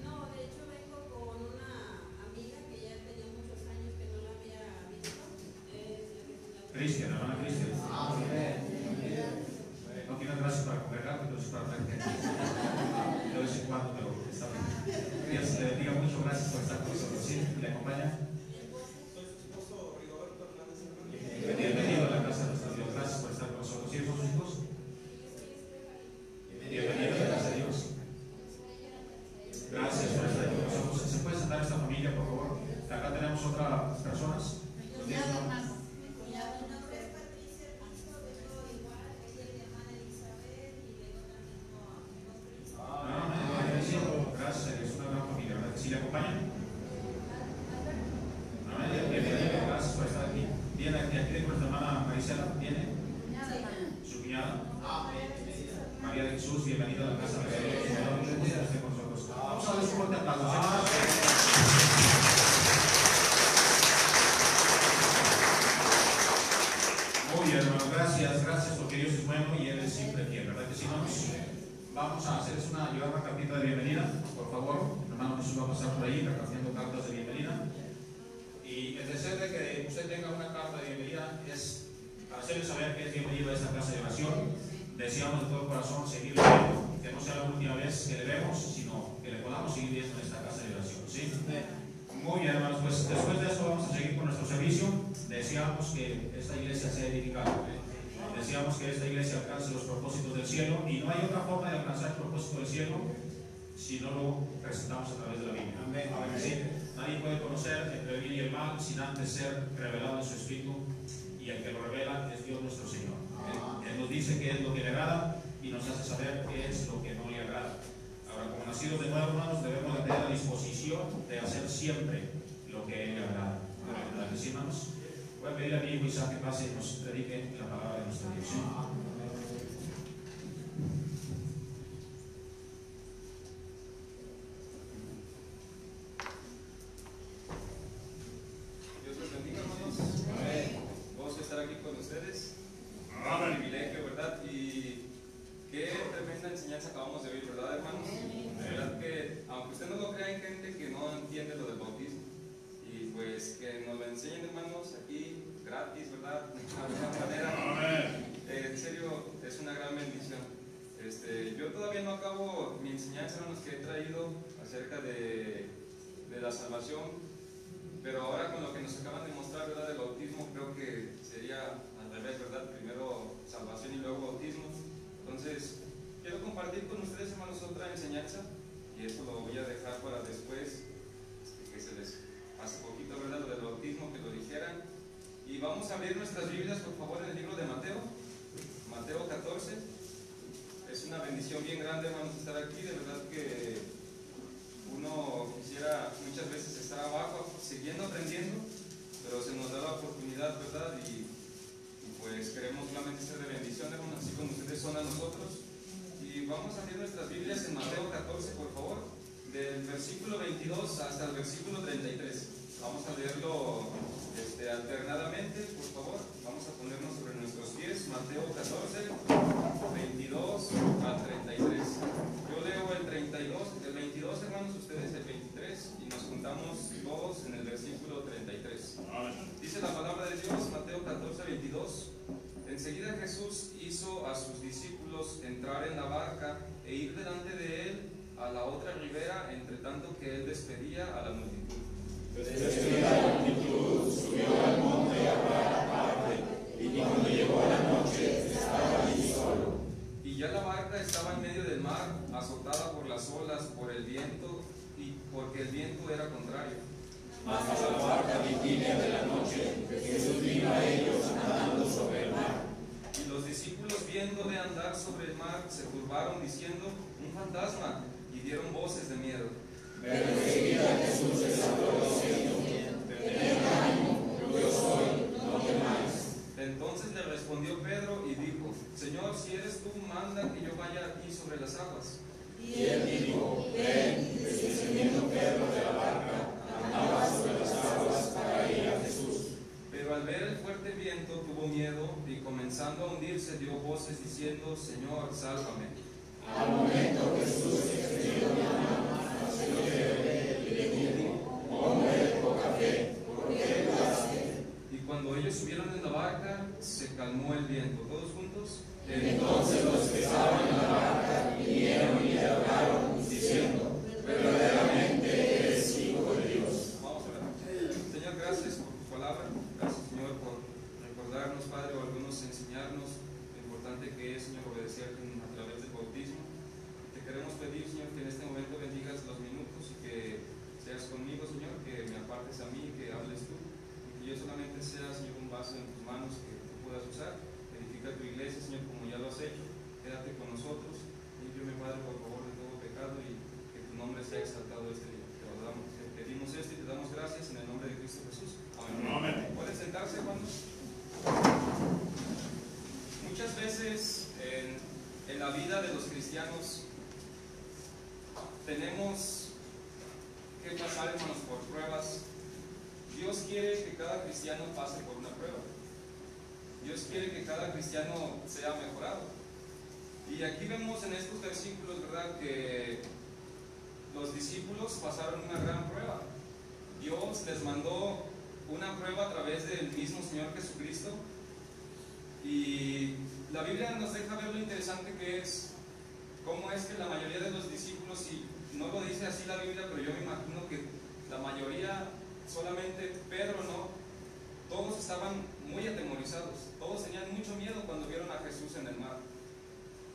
No, de hecho vengo con una amiga que ya tenía muchos años que no la había visto. Cristian, la hermana Cristian. No tiene gracias para congregarte, pero es para ver que de vez en cuando, pero está bien. Dios le bendiga mucho, gracias por estar con nosotros. ¿Sí? ¿Le acompaña? Bienvenido a la casa de nuestro Dios, gracias por estar con nosotros. ¿Sí son sus hijos? Bienvenido a la casa de Dios. Gracias por estar con nosotros. ¿Se puede sentar esta familia, por favor? Acá tenemos otras personas. Mi nombre es Patricia Piso, vengo igual, ella es mi hermana Elizabeth y vengo también con Cristo. Gracias, es una gran familia, ¿verdad que sí le acompañan? Bienvenido, gracias por estar aquí. Viene aquí de nuestra hermana Marisela, ¿viene? Su cuñada. María de Jesús, bienvenida a la casa de Dios. Bienvenida a estar con nosotros. Vamos a darles un fuerte aplauso. Muy bien, hermano, gracias porque Dios es bueno y Él es siempre fiel, ¿verdad que sí, no? Vamos a hacerles llevar una cartita de bienvenida, por favor. El hermano Jesús va a pasar por ahí repartiendo cartas de bienvenida. Y el deseo de que usted tenga una carta de bienvenida es hacerle saber que es bienvenido a esta casa de oración. Deseamos de todo corazón seguirle viendo, que no sea la última vez que le vemos, sino que le podamos seguir viendo en esta casa de oración, ¿sí? Muy bien, hermanos, pues después de esto vamos a seguir con nuestro servicio. Deseamos que esta iglesia sea edificada. Deseamos que esta iglesia alcance los propósitos del cielo, y no hay otra forma de alcanzar el propósito del cielo si no lo presentamos a través de la Biblia. Amén. ¿Sí? Nadie puede conocer entre el bien y el mal sin antes ser revelado en su espíritu, y el que lo revela es Dios nuestro Señor. Él nos dice qué es lo que le agrada y nos hace saber qué es lo que no le agrada. Ahora, como nacidos de nuevo, hermanos, debemos de tener la disposición de hacer siempre lo que Él le agrada. ¿Verdad que sí, hermanos? Voy a pedirle a mi hijo Isaac que pase y nos predique la palabra de nuestro Dios. Dios los bendiga, hermanos. Amén. Vamos a estar aquí con ustedes. Un privilegio, ¿verdad? Y qué tremenda enseñanza acabamos de oír, ¿verdad, hermanos? ¿Verdad que, aunque usted no lo crea, hay gente que no entiende lo del bautismo? Y pues que nos lo enseñen, hermanos, aquí gratis, ¿verdad? De alguna manera. En serio, es una gran bendición. Yo todavía no acabo mi enseñanza, hermanos, que he traído acerca de la salvación, pero ahora con lo que nos acaban de mostrar, ¿verdad?, del bautismo, creo que sería al revés, ¿verdad? Primero salvación y luego bautismo. Entonces, quiero compartir con ustedes, hermanos, otra enseñanza, y eso lo voy a dejar para después, que se les pase poquito, ¿verdad?, lo del bautismo, que lo dijeran. Y vamos a abrir nuestras Biblias, por favor, en el libro de Mateo, Mateo 14. Es una bendición bien grande, hermanos, estar aquí. De verdad que uno quisiera muchas veces estar abajo, siguiendo aprendiendo, pero se nos da la oportunidad, ¿verdad? Y pues queremos solamente ser de bendición, hermanos, así como ustedes son a nosotros. Y vamos a abrir nuestras Biblias en Mateo 14, por favor, del versículo 22 hasta el versículo 33. Vamos a leerlo alternadamente, por favor. Vamos a ponernos sobre nuestros pies. Mateo 14, 22 al 33. Yo leo el 22, hermanos, ustedes el 23, y nos juntamos todos en el versículo 33. Dice la palabra de Dios, Mateo 14, 22. Enseguida Jesús hizo a sus discípulos entrar en la barca e ir delante de él a la otra ribera, entre tanto que él despedía a la multitud. Despedida la multitud, subió al monte a orar aparte, y cuando llegó la noche, estaba allí solo. Y ya la barca estaba en medio del mar, azotada por las olas, por el viento, y porque el viento era contrario. Mas a la cuarta vigilia de la noche, Jesús vino a ellos andando sobre el mar. Y los discípulos, viendo de andar sobre el mar, se turbaron diciendo: un fantasma, y dieron voces de miedo. Pero enseguida Jesús les habló diciendo: tened ánimo, yo soy, no temáis. Entonces le respondió Pedro y dijo: Señor, si eres tú, manda que yo vaya a ti sobre las aguas. Y él dijo: ven. Y descendiendo Pedro de la barca, andaba sobre las aguas para ir a Jesús. Pero al ver el fuerte viento tuvo miedo, y comenzando a hundirse dio voces diciendo: Señor, sálvame. Al momento Jesús extendió la mano, asió de él y le dijo: hombre de poca fe, ¿por qué dudaste? Y cuando ellos subieron en la barca, se calmó el viento. ¿Todos juntos? Entonces los que estaban en la barca vinieron y le hablaron, diciendo: verdaderamente eres Hijo de Dios. Vamos a ver. Señor, gracias por tu palabra. Gracias, Señor, por recordarnos, Padre, o algunos enseñarnos lo importante que es, Señor, obedecerte a través del bautismo. Te queremos pedir, Señor, que en este momento bendigas los minutos y que seas conmigo, Señor, que me apartes a mí, que hables tú, y que yo solamente sea, Señor, un vaso en tus manos que tú puedas usar. Edifica tu iglesia, Señor, como ya lo has hecho. Quédate con nosotros. Límpiame, Padre, por favor, de todo pecado, y que tu nombre sea exaltado este día. Te lo damos. Te pedimos esto y te damos gracias en el nombre de Cristo Jesús. Amén. ¿Pueden sentarse, hermanos? Muchas veces en la vida de los cristianos tenemos que pasar, hermanos, por pruebas. Dios quiere que cada cristiano pase por una prueba. Dios quiere que cada cristiano sea mejorado. Y aquí vemos en estos versículos, ¿verdad?, que los discípulos pasaron una gran prueba. Dios les mandó una prueba a través del mismo Señor Jesucristo. Y la Biblia nos deja ver lo interesante que es, cómo es que la mayoría de los discípulos, y no lo dice así la Biblia, pero yo me imagino que la mayoría, solamente Pedro no, todos estaban muy atemorizados, todos tenían mucho miedo cuando vieron a Jesús en el mar.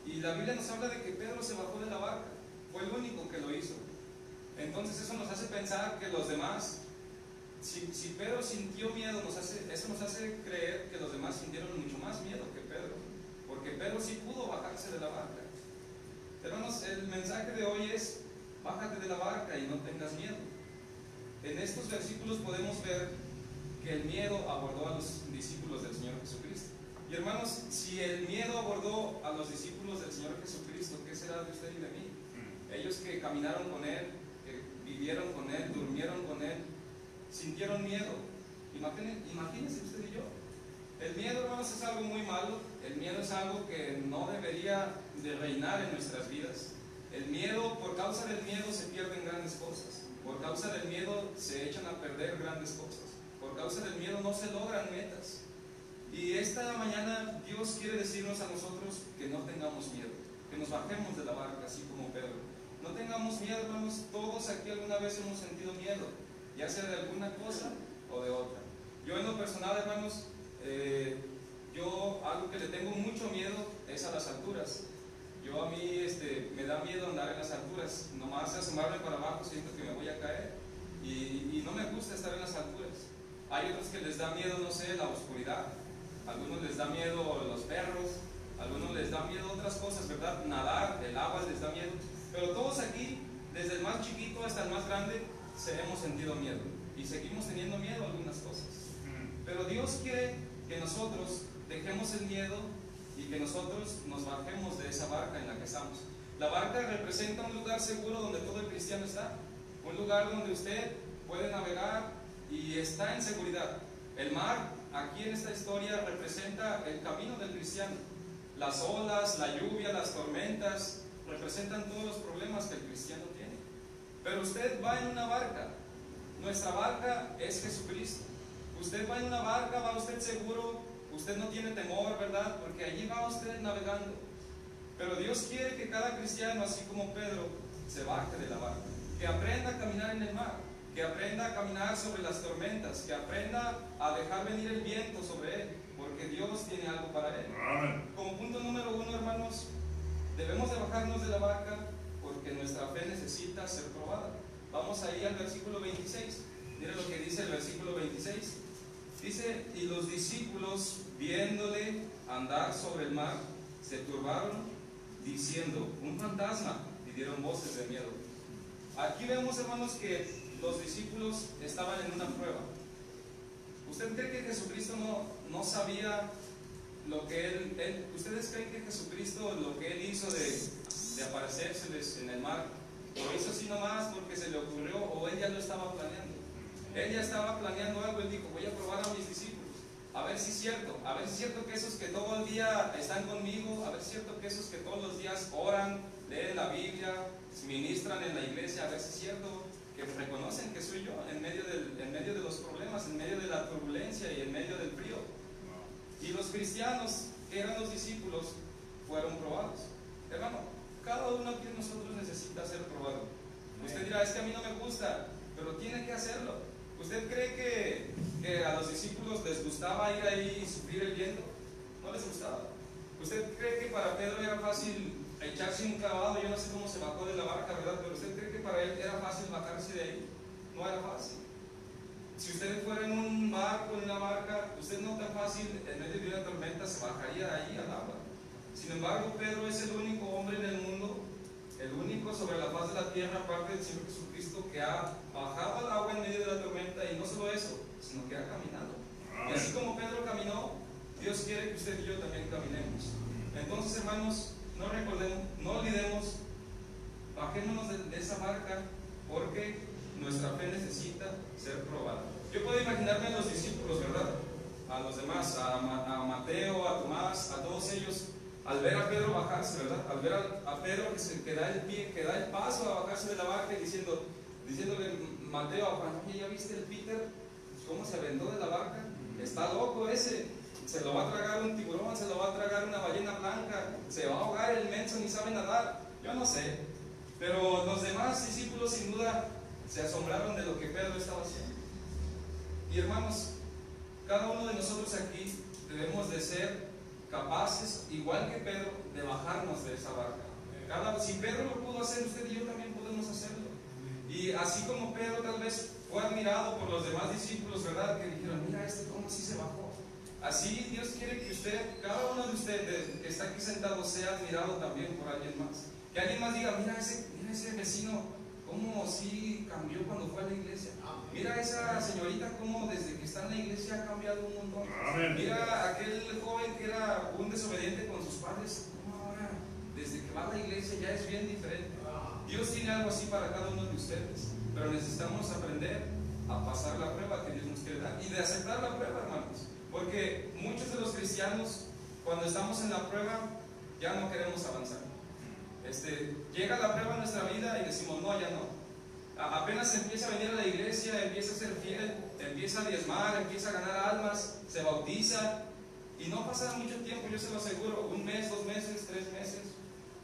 Y la Biblia nos habla de que Pedro se bajó de la barca, fue el único que lo hizo. Entonces eso nos hace pensar que los demás, si Pedro sintió miedo, eso nos hace creer que los demás sintieron mucho más miedo que Pedro, porque Pedro sí pudo bajarse de la barca. Hermanos, el mensaje de hoy es: bájate de la barca y no tengas miedo. En estos versículos podemos ver que el miedo abordó a los discípulos del Señor Jesucristo. Y hermanos, si el miedo abordó a los discípulos del Señor Jesucristo, ¿qué será de usted y de mí? Ellos que caminaron con Él, que vivieron con Él, durmieron con Él, sintieron miedo. Imagínense usted y yo. El miedo, hermanos, es algo muy malo. El miedo es algo que no debería de reinar en nuestras vidas. El miedo, por causa del miedo se pierden grandes cosas. Por causa del miedo se echan a perder grandes cosas. Por causa del miedo no se logran metas. Y esta mañana Dios quiere decirnos a nosotros que no tengamos miedo, que nos bajemos de la barca, así como Pedro. No tengamos miedo, hermanos. Todos aquí alguna vez hemos sentido miedo, ya sea de alguna cosa o de otra. Yo en lo personal, hermanos, algo que le tengo mucho miedo es a las alturas. A mí me da miedo andar en las alturas. Nomás asomarme para abajo siento que me voy a caer. Y no me gusta estar en las alturas. Hay otros que les da miedo, no sé, la oscuridad. Algunos les da miedo los perros. Algunos les da miedo otras cosas, ¿verdad? Nadar, el agua les da miedo. Pero todos aquí, desde el más chiquito hasta el más grande, hemos sentido miedo. Y seguimos teniendo miedo a algunas cosas. Pero Dios quiere que nosotros dejemos el miedo y que nosotros nos bajemos de esa barca en la que estamos. La barca representa un lugar seguro donde todo el cristiano está. Un lugar donde usted puede navegar y está en seguridad. El mar, aquí en esta historia, representa el camino del cristiano. Las olas, la lluvia, las tormentas, representan todos los problemas que el cristiano tiene. Pero usted va en una barca. Nuestra barca es Jesucristo. Usted va en una barca, va usted seguro, usted no tiene temor, ¿verdad? Porque allí va usted navegando. Pero Dios quiere que cada cristiano, así como Pedro, se baje de la barca, que aprenda a caminar en el mar, que aprenda a caminar sobre las tormentas, que aprenda a dejar venir el viento sobre él, porque Dios tiene algo para él. Como punto número 1, hermanos, debemos de bajarnos de la barca porque nuestra fe necesita ser probada. Vamos ahí al versículo 26. Mire lo que dice el versículo 26. Dice: y los discípulos, viéndole andar sobre el mar, se turbaron, diciendo: un fantasma, y dieron voces de miedo. Aquí vemos, hermanos, que los discípulos estaban en una prueba. ¿Usted cree que Jesucristo no sabía lo que ustedes creen que Jesucristo, lo que Él hizo de aparecérseles en el mar, lo hizo así nomás porque se le ocurrió, o Él ya lo estaba planeando? Él ya estaba planeando algo. Él dijo: voy a probar a mis discípulos, a ver si es cierto que esos que todo el día están conmigo, a ver si es cierto que esos que todos los días oran, leen la Biblia, ministran en la iglesia, a ver si es cierto que reconocen que soy yo en medio de los problemas, en medio de la turbulencia y en medio del frío. Y los cristianos, que eran los discípulos, fueron probados. Hermano, cada uno aquí de nosotros necesita ser probado. Usted dirá: es que a mí no me gusta, pero tiene que hacerlo. ¿Usted cree que a los discípulos les gustaba ir ahí y sufrir el viento? No les gustaba. ¿Usted cree que para Pedro era fácil echarse un clavado? Yo no sé cómo se bajó de la barca, ¿verdad? Pero ¿usted cree que para él era fácil bajarse de ahí? No era fácil. Si usted fuera en un barco, en una barca, usted no tan fácil, en medio de una tormenta, se bajaría ahí al agua. Sin embargo, Pedro es el único hombre en el mundo, el único sobre la faz de la tierra, aparte del Señor Jesucristo, que ha bajado al agua en medio de la tormenta, y no solo eso, sino que ha caminado. Y así como Pedro caminó, Dios quiere que usted y yo también caminemos. Entonces, hermanos, no olvidemos, bajémonos de esa barca, porque nuestra fe necesita ser probada. Yo puedo imaginarme a los discípulos, ¿verdad? A los demás, a Mateo, a Tomás, a todos ellos, al ver a Pedro bajarse, ¿verdad? Al ver a Pedro que da el paso a bajarse de la barca, y diciéndole Mateo a Juan: oye, ¿ya viste el Peter? ¿Cómo se aventó de la barca? Está loco ese. Se lo va a tragar un tiburón, se lo va a tragar una ballena blanca, se va a ahogar el menso, ni sabe nadar. Yo no sé. Pero los demás discípulos sin duda se asombraron de lo que Pedro estaba haciendo. Y hermanos, cada uno de nosotros aquí debemos de ser capaces, igual que Pedro, de bajarnos de esa barca. Si Pedro lo pudo hacer, usted y yo también podemos hacerlo. Y así como Pedro tal vez fue admirado por los demás discípulos, ¿verdad? Que dijeron: mira, cómo así se bajó. Así Dios quiere que cada uno de ustedes que está aquí sentado, sea admirado también por alguien más. Que alguien más diga: mira ese vecino, cómo sí cambió cuando fue a la iglesia. Mira esa señorita cómo desde que está en la iglesia ha cambiado un montón. Mira aquel joven que era un desobediente con sus padres, cómo ahora desde que va a la iglesia ya es bien diferente. Dios tiene algo así para cada uno de ustedes, pero necesitamos aprender a pasar la prueba que Dios nos quiere dar y de aceptar la prueba, hermanos, porque muchos de los cristianos cuando estamos en la prueba ya no queremos avanzar. Llega la prueba a nuestra vida y decimos no, ya no. Apenas empieza a venir a la iglesia, empieza a ser fiel, empieza a diezmar, empieza a ganar almas, se bautiza y no pasa mucho tiempo, yo se lo aseguro, 1 mes, 2 meses, 3 meses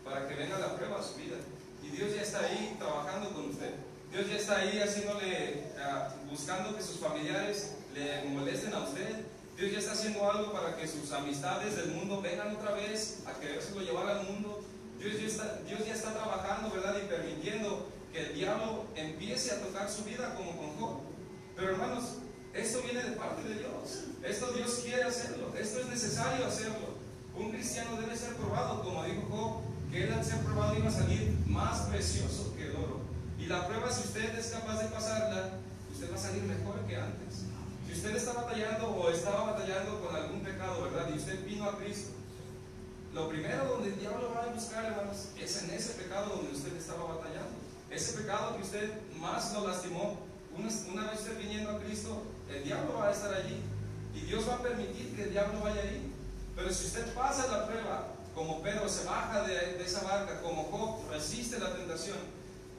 para que venga la prueba a su vida y Dios ya está ahí trabajando con usted. Dios ya está ahí haciéndole, buscando que sus familiares le molesten a usted. Dios ya está haciendo algo para que sus amistades del mundo vengan otra vez a querérselo llevar al mundo. Dios ya está trabajando, ¿verdad? Y permitiendo que el diablo empiece a tocar su vida como con Job. Pero hermanos, esto viene de parte de Dios. Esto Dios quiere hacerlo. Esto es necesario hacerlo. Un cristiano debe ser probado, como dijo Job, que él al ser probado iba a salir más precioso que el oro. Y la prueba, si usted es capaz de pasarla, usted va a salir mejor que antes. Si usted está batallando o estaba batallando con algún pecado, ¿verdad? Y usted vino a Cristo, lo primero donde el diablo va a buscar, hermanos, es en ese pecado donde usted estaba batallando. Ese pecado que usted más lo lastimó, una vez usted viniendo a Cristo, el diablo va a estar allí. Y Dios va a permitir que el diablo vaya ahí. Pero si usted pasa la prueba, como Pedro se baja de esa barca, como Job resiste la tentación,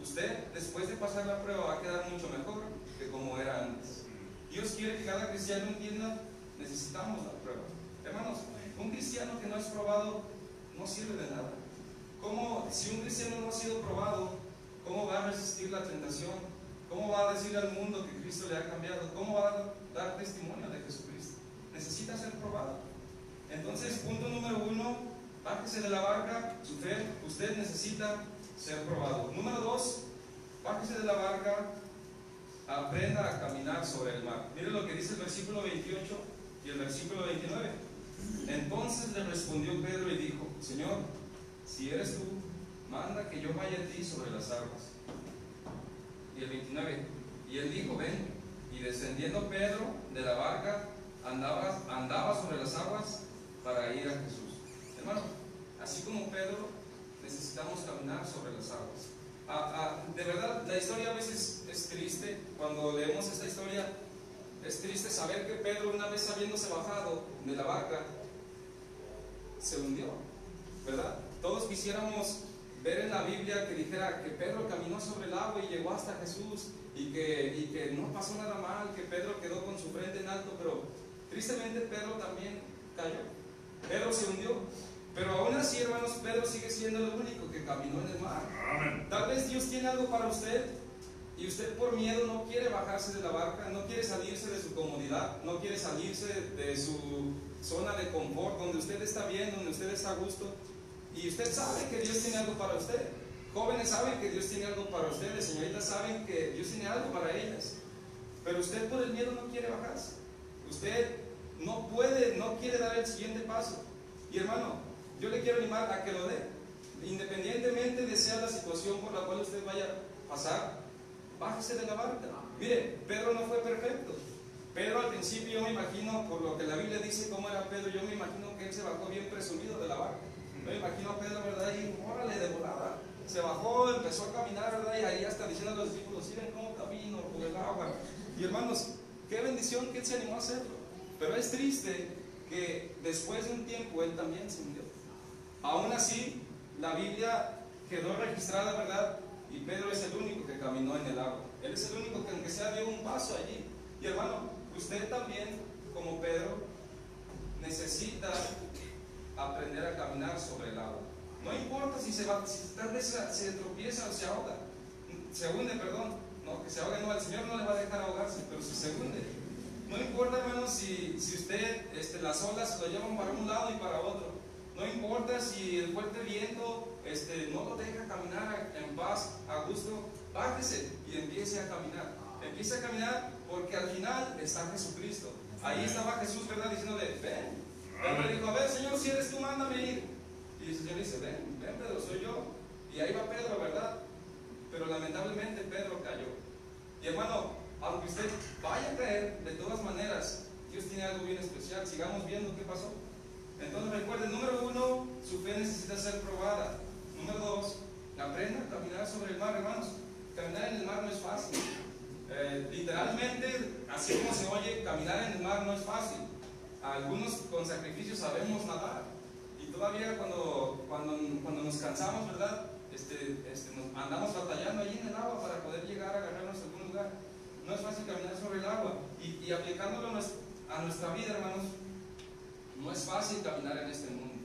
usted después de pasar la prueba va a quedar mucho mejor que como era antes. Dios quiere que cada cristiano entienda, necesitamos la prueba. Hermanos, un cristiano que no es probado no sirve de nada. Si un cristiano no ha sido probado, ¿cómo va a resistir la tentación? ¿Cómo va a decirle al mundo que Cristo le ha cambiado? ¿Cómo va a dar testimonio de Jesucristo? Necesita ser probado. Entonces, punto número 1, bájese de la barca, su fe, usted necesita ser probado. Número 2, bájese de la barca, aprenda a caminar sobre el mar. Mire lo que dice el versículo 28 y el versículo 29. Entonces le respondió Pedro y dijo: Señor, si eres tú, manda que yo vaya a ti sobre las aguas. Y el 29, y él dijo: ven. Y descendiendo Pedro de la barca, andaba sobre las aguas para ir a Jesús. Hermano, así como Pedro, necesitamos caminar sobre las aguas. De verdad, la historia a veces es triste. Cuando leemos esta historia, es triste saber que Pedro, una vez habiéndose bajado de la barca, se hundió, ¿verdad? Todos quisiéramos ver en la Biblia que dijera que Pedro caminó sobre el agua y llegó hasta Jesús y que no pasó nada mal, que Pedro quedó con su frente en alto, pero tristemente Pedro también cayó. Pedro se hundió. Pero aún así, hermanos, Pedro sigue siendo el único que caminó en el mar. Amén. Tal vez Dios tiene algo para usted y usted por miedo no quiere bajarse de la barca, no quiere salirse de su comodidad, no quiere salirse de su zona de confort, donde usted está bien, donde usted está a gusto. Y usted sabe que Dios tiene algo para usted. Jóvenes saben que Dios tiene algo para ustedes, señoritas saben que Dios tiene algo para ellas. Pero usted por el miedo no quiere bajarse. Usted no puede, no quiere dar el siguiente paso. Y hermano, yo le quiero animar a que lo dé. Independientemente de sea la situación por la cual usted vaya a pasar, bájese de la barca. Mire, Pedro no fue perfecto. Pedro al principio, yo me imagino, por lo que la Biblia dice cómo era Pedro, yo me imagino que él se bajó bien presumido de la barca. Yo me imagino a Pedro, ¿verdad? Y órale, de volada. Se bajó, empezó a caminar, ¿verdad? Y ahí hasta diciendo a los discípulos: miren cómo camino por el agua. Y hermanos, qué bendición que él se animó a hacerlo. Pero es triste que después de un tiempo él también se hundió. Aún así, la Biblia quedó registrada, ¿verdad? Y Pedro es el único que caminó en el agua. Él es el único que aunque sea dio un paso allí. Y hermano, usted también, como Pedro, necesita aprender a caminar sobre el agua. No importa si tal vez se tropieza o se ahoga, se hunde, perdón. No, que se ahogue, no, el Señor no le va a dejar ahogarse, pero si se hunde. No importa, hermano, si usted, las olas lo llevan para un lado y para otro. No importa si el fuerte viento no lo deja caminar en paz, a gusto. Bájese y empiece a caminar. Empiece a caminar porque al final está Jesucristo. Ahí estaba Jesús, ¿verdad? Diciéndole: ven. Pedro le dijo: a ver, Señor, si eres tú, mándame ir. Y el Señor dice: ven, Pedro, soy yo. Y ahí va Pedro, ¿verdad? pero lamentablemente Pedro cayó. Y hermano, aunque usted vaya a caer, de todas maneras, Dios tiene algo bien especial. Sigamos viendo qué pasó. Entonces recuerden, número 1, su fe necesita ser probada. Número 2, aprenda a caminar sobre el mar, hermanos. Caminar en el mar no es fácil. Literalmente, así como se oye, caminar en el mar no es fácil. Algunos con sacrificio sabemos nadar. Y todavía cuando nos cansamos, ¿verdad? Nos andamos batallando allí en el agua para poder llegar a agarrarnos a algún lugar. No es fácil caminar sobre el agua. Y aplicándolo a nuestra vida, hermanos, no es fácil caminar en este mundo.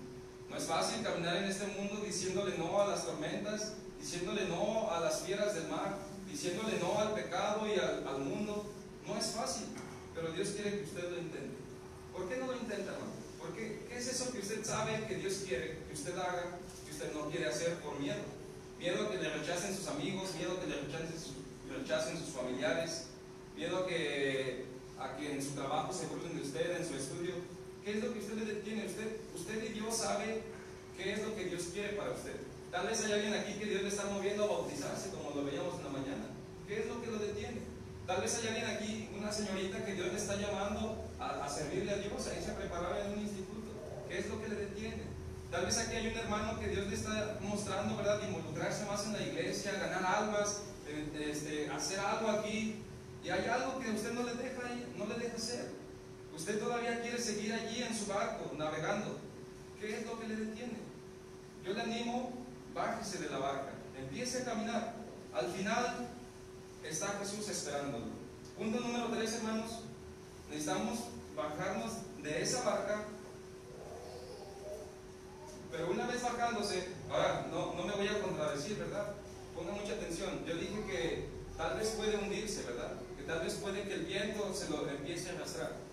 No es fácil caminar en este mundo diciéndole no a las tormentas, diciéndole no a las fieras del mar, diciéndole no al pecado y al mundo. No es fácil, pero Dios quiere que usted lo intente. ¿Por qué no lo intenta, hermano? ¿Qué es eso que usted sabe que Dios quiere que usted haga, que usted no quiere hacer por miedo? Miedo a que le rechacen sus amigos, miedo a que le rechacen sus familiares, miedo a que en su trabajo se burlen de usted, en su estudio. ¿Qué es lo que usted le detiene? Usted y Dios sabe qué es lo que Dios quiere para usted. Tal vez hay alguien aquí que Dios le está moviendo a bautizarse, como lo veíamos en la mañana. ¿Qué es lo que lo detiene? Tal vez hay alguien aquí, una señorita que Dios le está llamando a servirle a Dios, a irse a preparar en un instituto. ¿Qué es lo que le detiene? Tal vez aquí hay un hermano que Dios le está mostrando, ¿verdad?, involucrarse más en la iglesia, ganar almas, hacer algo aquí. Y hay algo que usted no le deja hacer. Usted todavía quiere seguir allí en su barco, navegando. ¿Qué es lo que le detiene? Yo le animo, bájese de la barca, empiece a caminar. Al final está Jesús esperándolo. Punto número 3, hermanos. Necesitamos bajarnos de esa barca. Pero una vez bajándose, ahora no me voy a contradecir, ¿verdad? Ponga mucha atención. Yo dije que tal vez puede hundirse, ¿verdad? Que tal vez puede que el viento se lo empiece a arrastrar.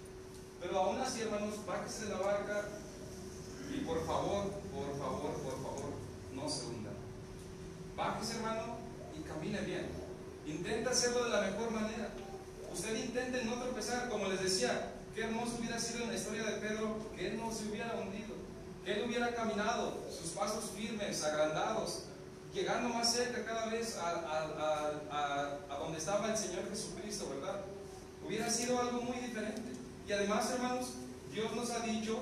Pero aún así, hermanos, bájese de la barca y por favor, no se hunda. Bájese, hermano, y camine bien. Intenta hacerlo de la mejor manera. Usted intente no tropezar, como les decía, qué hermoso hubiera sido en la historia de Pedro que él no se hubiera hundido, que él hubiera caminado sus pasos firmes, agrandados, llegando más cerca cada vez a donde estaba el Señor Jesucristo, ¿verdad? Hubiera sido algo muy diferente. Y además, hermanos, Dios nos ha dicho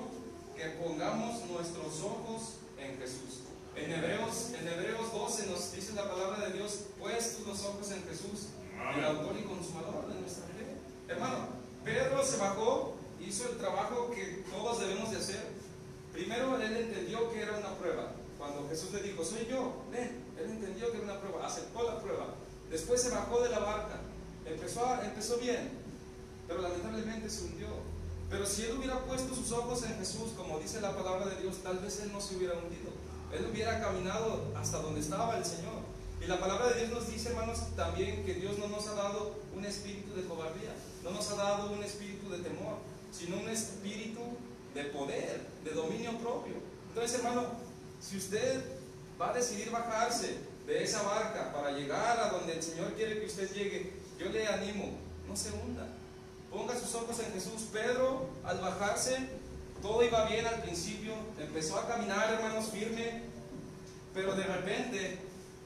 que pongamos nuestros ojos en Jesús. En Hebreos 12 nos dice la palabra de Dios: puestos los ojos en Jesús, el autor y consumador de nuestra fe. Hermano, Pedro se bajó, hizo el trabajo que todos debemos de hacer. Primero él entendió que era una prueba. Cuando Jesús le dijo: soy yo, ven, él entendió que era una prueba, aceptó la prueba. Después se bajó de la barca, empezó bien, pero lamentablemente se hundió. Pero si él hubiera puesto sus ojos en Jesús, como dice la palabra de Dios, tal vez él no se hubiera hundido. Él hubiera caminado hasta donde estaba el Señor. Y la palabra de Dios nos dice, hermanos, también que Dios no nos ha dado un espíritu de cobardía, no nos ha dado un espíritu de temor, sino un espíritu de poder, de dominio propio. Entonces, hermano, si usted va a decidir bajarse de esa barca para llegar a donde el Señor quiere que usted llegue, yo le animo, no se hunda. Ponga sus ojos en Jesús. Pedro, al bajarse, todo iba bien al principio, empezó a caminar, hermanos, firme, pero de repente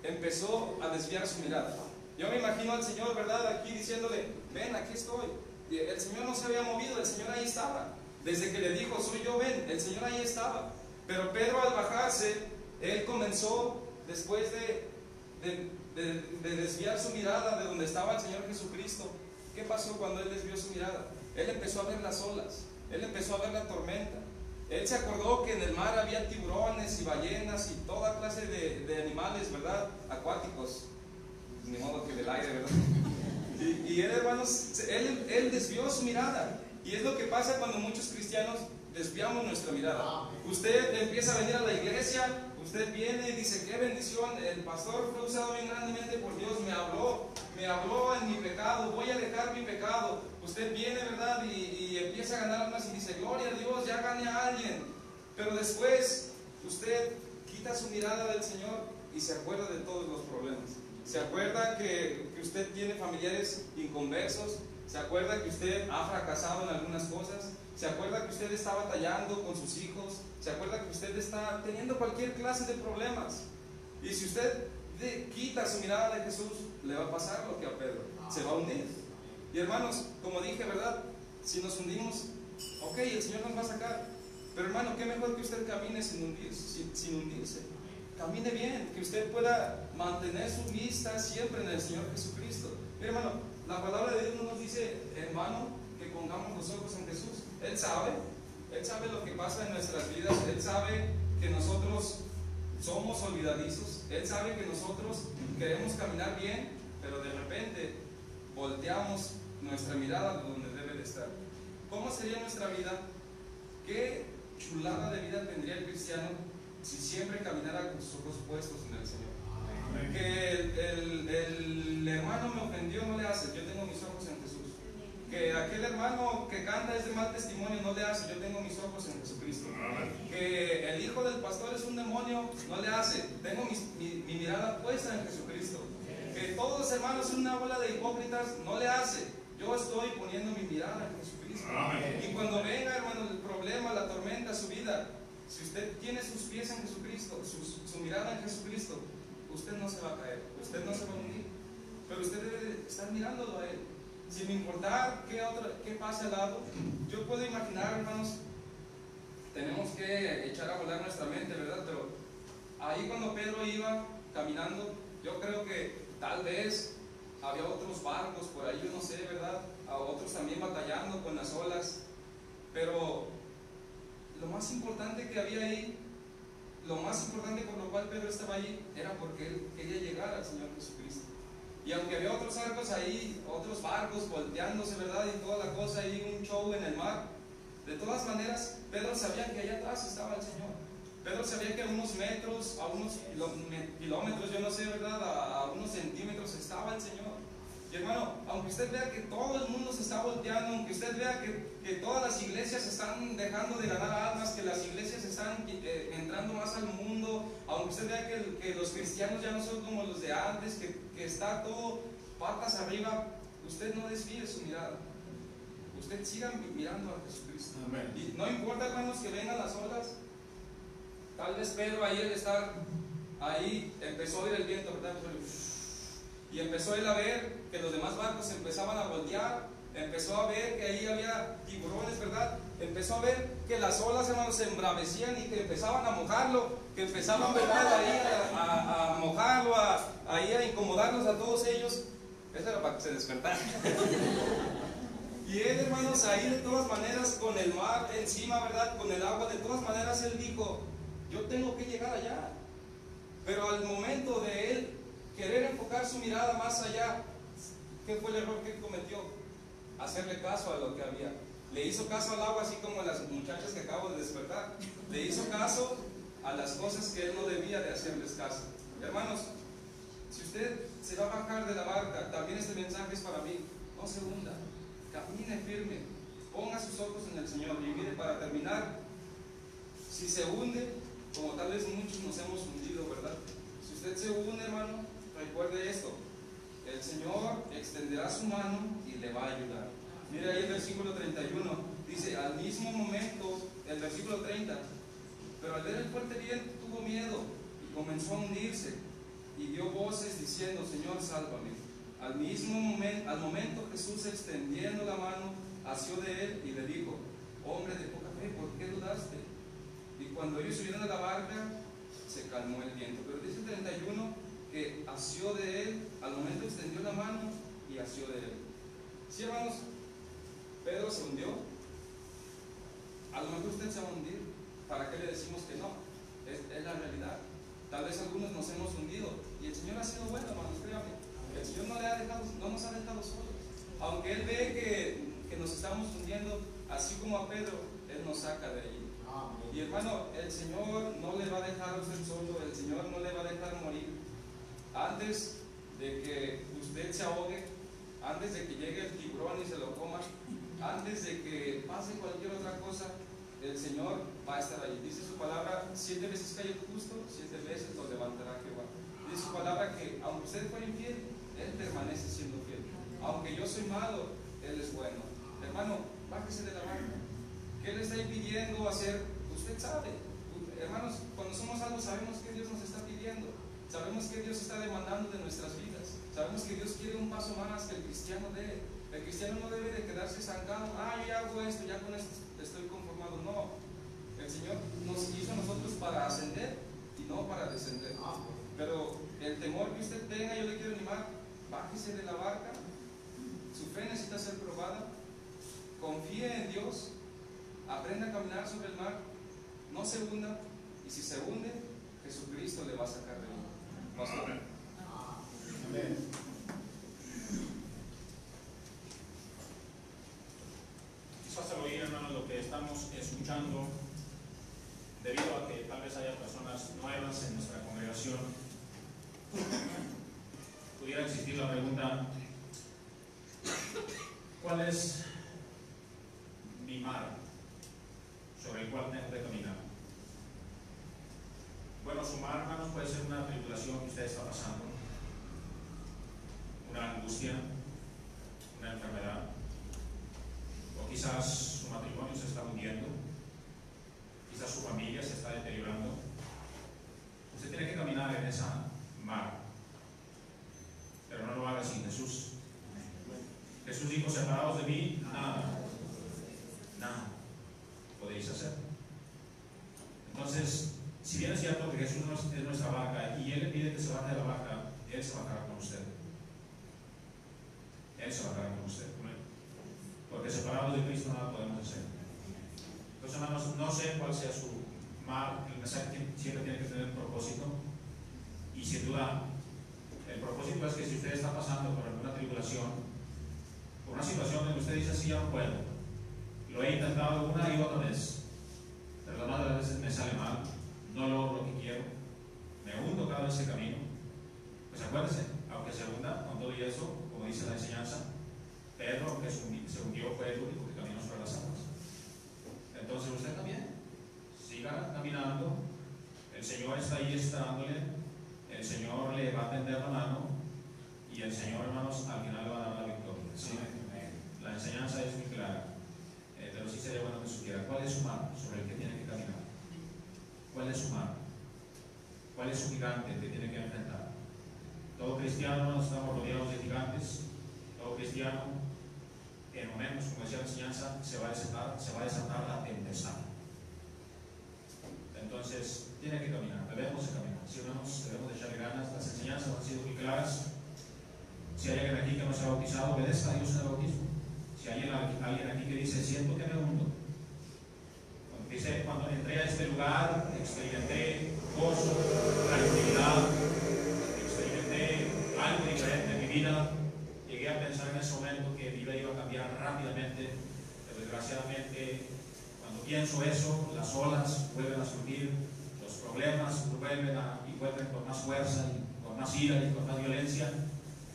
empezó a desviar su mirada. Yo me imagino al Señor, ¿verdad?, aquí diciéndole: ven, aquí estoy. Y el Señor no se había movido, el Señor ahí estaba. Desde que le dijo: soy yo, ven, el Señor ahí estaba. Pero Pedro, al bajarse, él comenzó, después de desviar su mirada de donde estaba el Señor Jesucristo. ¿Qué pasó cuando él desvió su mirada? Él empezó a ver las olas, él empezó a ver la tormenta. Él se acordó que en el mar había tiburones y ballenas y toda clase de animales, ¿verdad?, acuáticos. Ni modo que del aire, ¿verdad? Y él, hermanos, él desvió su mirada. Y es lo que pasa cuando muchos cristianos desviamos nuestra mirada. Usted empieza a venir a la iglesia, usted viene y dice: qué bendición, el pastor fue usado bien grandemente por Dios, me habló en mi pecado, voy a dejar mi pecado. Usted viene, ¿verdad?, y empieza a ganar almas y dice: gloria a Dios, ya gané a alguien. Pero después usted quita su mirada del Señor y se acuerda de todos los problemas. Se acuerda que usted tiene familiares inconversos, se acuerda que usted ha fracasado en algunas cosas, se acuerda que usted está batallando con sus hijos, se acuerda que usted está teniendo cualquier clase de problemas. Y si usted quita su mirada de Jesús, le va a pasar lo que a Pedro, se va a hundir. Y hermanos, como dije, ¿verdad? Si nos hundimos, ok, el Señor nos va a sacar, pero hermano, qué mejor que usted camine sin hundirse. Camine bien, que usted pueda mantener su vista siempre en el Señor Jesucristo. Mira, hermano, la palabra de Dios no nos dice, hermano, que pongamos los ojos en Jesús. Él sabe lo que pasa en nuestras vidas, Él sabe que nosotros somos olvidadizos, Él sabe que nosotros queremos caminar bien, pero de repente volteamos nuestra mirada donde debe de estar. ¿Cómo sería nuestra vida? ¿Qué chulada de vida tendría el cristiano si siempre caminara con sus ojos puestos en el Señor? Que el hermano me ofendió, no le hace, yo tengo mis ojos en Jesús. Que aquel hermano que canta es de mal testimonio, no le hace, yo tengo mis ojos en Jesucristo. Que el hijo del pastor es un demonio, no le hace, tengo mi mirada puesta en Jesucristo. Que todos los hermanos son una bola de hipócritas, no le hace, yo estoy poniendo mi mirada en Jesucristo. Y cuando venga, hermano, el problema, la tormenta, su vida, si usted tiene sus pies en Jesucristo, su mirada en Jesucristo, usted no se va a caer, usted no se va a hundir, pero usted debe estar mirándolo a Él, sin importar qué pase al lado. Yo puedo imaginar, hermanos, tenemos que echar a volar nuestra mente, ¿verdad? Pero ahí cuando Pedro iba caminando, yo creo que tal vez había otros barcos por ahí, yo no sé, ¿verdad? A otros también batallando con las olas, pero lo más importante que había ahí, lo más importante por lo cual Pedro estaba ahí, era porque él quería llegar al Señor Jesucristo. Y aunque había otros barcos ahí, otros barcos volteándose, ¿verdad? Y toda la cosa ahí, un show en el mar, de todas maneras, Pedro sabía que allá atrás estaba el Señor. Pedro sabía que a unos metros, a unos kilómetros, yo no sé, ¿verdad? A unos centímetros estaba el Señor. Y hermano, aunque usted vea que todo el mundo se está volteando, aunque usted vea que todas las iglesias están dejando de ganar almas, que las iglesias están entrando más al mundo, aunque usted vea que los cristianos ya no son como los de antes, que está todo patas arriba, usted no desvíe su mirada. Usted siga mirando a Jesucristo. Amén. Y no importa, hermanos, que vengan las olas. Tal vez Pedro ahí al estar ahí empezó a oír el viento, ¿verdad? Y empezó él a ver que los demás barcos empezaban a voltear, empezó a ver que ahí había tiburones, ¿verdad? Empezó a ver que las olas, hermanos, se embravecían y que empezaban a mojarlo, que empezaban, ¿verdad? Ahí a mojarlo, ahí a incomodarlos a todos ellos. Eso era para que se despertaran. Y él, hermanos, ahí de todas maneras, con el mar encima, ¿verdad? Con el agua, de todas maneras él dijo, yo tengo que llegar allá. Pero al momento de él querer enfocar su mirada más allá, ¿qué fue el error que él cometió? Hacerle caso a lo que había. Le hizo caso al agua, así como las muchachas que acabo de despertar. Le hizo caso a las cosas que él no debía de hacerles caso. Hermanos, si usted se va a bajar de la barca, también este mensaje es para mí. No se hunda, camine firme, ponga sus ojos en el Señor. Y mire, para terminar, si se hunde, como tal vez muchos nos hemos hundido, ¿verdad? Si usted se hunde, hermano, recuerde esto: el Señor extenderá su mano y le va a ayudar. Mira ahí el versículo 31, dice, al mismo momento, el versículo 30, pero al ver el fuerte viento tuvo miedo y comenzó a hundirse y dio voces diciendo, Señor, sálvame. Al momento Jesús, extendiendo la mano, asió de él y le dijo, hombre de poca fe, ¿por qué dudaste? Y cuando ellos subieron a la barca, se calmó el viento. Pero dice el 31 que asió de él, al momento extendió la mano y asió de él. Sí, hermanos, Pedro se hundió. A lo mejor usted se va a hundir. ¿Para qué le decimos que no? Es la realidad. Tal vez algunos nos hemos hundido y el Señor ha sido bueno, hermanos, créanme. El Señor no nos ha dejado solos. Aunque Él ve que nos estamos hundiendo, así como a Pedro, Él nos saca de ahí. Y hermano, el Señor no le va a dejar a usted solo, el Señor no le va a dejar morir. Antes de que usted se ahogue, antes de que llegue el tiburón y se lo coma, antes de que pase cualquier otra cosa, el Señor va a estar allí. Dice su palabra, 7 veces cae el justo, 7 veces lo levantará Jehová. Dice su palabra que aunque usted fuera infiel, Él permanece siendo fiel. Aunque yo soy malo, Él es bueno. Hermano, bájese de la barca. ¿Qué le está impidiendo hacer? Usted sabe. Hermanos, cuando somos algo sabemos que Dios nos está pidiendo. Sabemos que Dios está demandando de nuestras vidas. Sabemos que Dios quiere un paso más que el cristiano dé. El cristiano no debe de quedarse estancado. Yo ya hago esto, ya con esto estoy conformado. No, el Señor nos hizo a nosotros para ascender y no para descender. Pero el temor que usted tenga, yo le quiero animar, bájese de la barca. Su fe necesita ser probada. Confíe en Dios. Aprenda a caminar sobre el mar. No se hunda. Y si se hunde, Jesucristo le va a sacar de ahí. Vamos a orar. Amén. Quizás al oír, hermanos, lo que estamos escuchando, debido a que tal vez haya personas nuevas en nuestra congregación, pudiera existir la pregunta: ¿cuál es mi mar sobre el cual tengo que caminar? Bueno, su mar, hermanos, puede ser una tribulación que usted está pasando, una angustia, una enfermedad, o quizás su matrimonio se está hundiendo, quizás su familia se está deteriorando. Usted tiene que caminar en esa mar, pero no lo haga sin Jesús. Jesús dijo: separados de mí, nada podéis hacer. Entonces, si bien es cierto que Jesús es nuestra barca y Él le pide que se baje de la barca, Él se bajará con usted. Él se bajará con usted. Porque separados de Cristo nada podemos hacer. Entonces, hermanos, no sé cuál sea su mar. El mensaje siempre tiene que tener un propósito. Y sin duda, el propósito es que si usted está pasando por alguna tribulación, por una situación donde usted dice: sí, ya no puedo, lo he intentado una y otra vez, pero la mayoría de las veces me sale mal, no logro lo que quiero, me hundo cada vez que camino, pues acuérdense, aunque se hunda con todo y eso, como dice la enseñanza, Pedro, aunque se hundió, fue el único que caminó sobre las aguas. Entonces usted también siga caminando, el Señor está ahí esperándole, el Señor le va a tender la mano y el Señor, hermanos, al final le va a dar la victoria. ¿Sí? La enseñanza es muy clara, pero sí sería bueno que supiera cuál es su mar sobre el que tiene que caminar. ¿Cuál es su mar? ¿Cuál es su gigante que tiene que enfrentar? Todo cristiano, hermanos, estamos rodeados de gigantes. Todo cristiano, en momentos, como decía la enseñanza, se va a desatar la tempestad. Entonces, tiene que caminar, debemos de caminar. Si hermanos, debemos de echarle ganas. Las enseñanzas han sido muy claras. Si hay alguien aquí que no se ha bautizado, obedezca a Dios en el bautismo. Si hay alguien aquí que dice: siento que me hundo, cuando entré a este lugar, experimenté gozo, tranquilidad, experimenté algo diferente en mi vida. Llegué a pensar en ese momento que mi vida iba a cambiar rápidamente, pero desgraciadamente, cuando pienso eso, las olas vuelven a surgir, los problemas vuelven con más fuerza, y con más ira y con más violencia.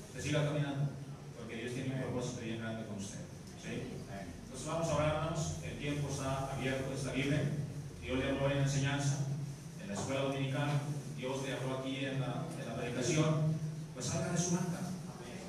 Usted siga caminando, porque Dios tiene un propósito bien grande con usted. ¿Sí? Entonces vamos a orar, hermanos. El tiempo está abierto, está libre. Dios le habló en la enseñanza, en la escuela dominical. Dios le habló aquí en la predicación. Pues salga de su banca.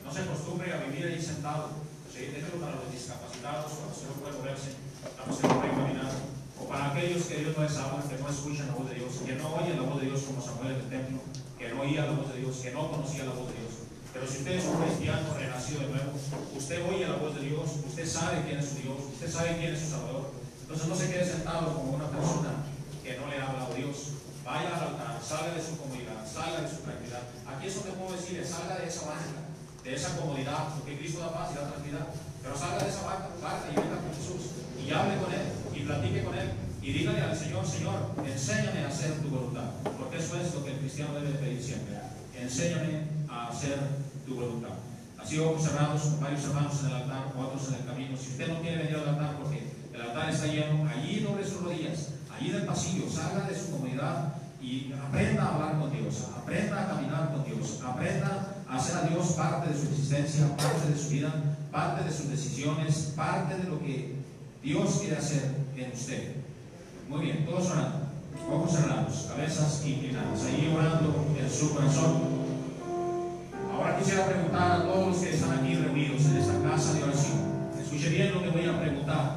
No se acostumbre a vivir ahí sentado. ¿Sí? Déjelo para los discapacitados, para los que no pueden moverse, para los que no pueden caminar, o para aquellos que Dios no les habla, que no escuchan la voz de Dios, que no oyen la voz de Dios como Samuel en el templo, que no oía la voz de Dios, que no conocía la voz de Dios. Pero si usted es un cristiano renacido de nuevo, usted oye la voz de Dios, usted sabe quién es su Dios, usted sabe quién es su Salvador. Entonces no se quede sentado como una persona que no le habla a Dios. Vaya al altar, salga de su comodidad, salga de su tranquilidad. Aquí es donde puedo decirle: salga de esa banca, de esa comodidad, porque Cristo da paz y da tranquilidad. Pero salga de esa barca y venga con Jesús y hable con Él y platique con Él y dígale al Señor: Señor, enséñame a hacer tu voluntad, porque eso es lo que el cristiano debe pedir siempre. Enséñame a hacer tu voluntad. Así vamos cerrados con varios hermanos en el altar, otros en el camino. Si usted no quiere venir al altar porque el altar está lleno, allí doble sus rodillas, allí en el pasillo, salga de su comunidad y aprenda a hablar con Dios, aprenda a caminar con Dios, aprenda a hacer a Dios parte de su existencia, parte de su vida, parte de sus decisiones, parte de lo que Dios quiere hacer en usted. Muy bien, todos orando, ojos cerrados, cabezas inclinadas, ahí orando en su corazón. Ahora quisiera preguntar a todos los que están aquí reunidos en esta casa de oración. Escuche bien lo que voy a preguntar.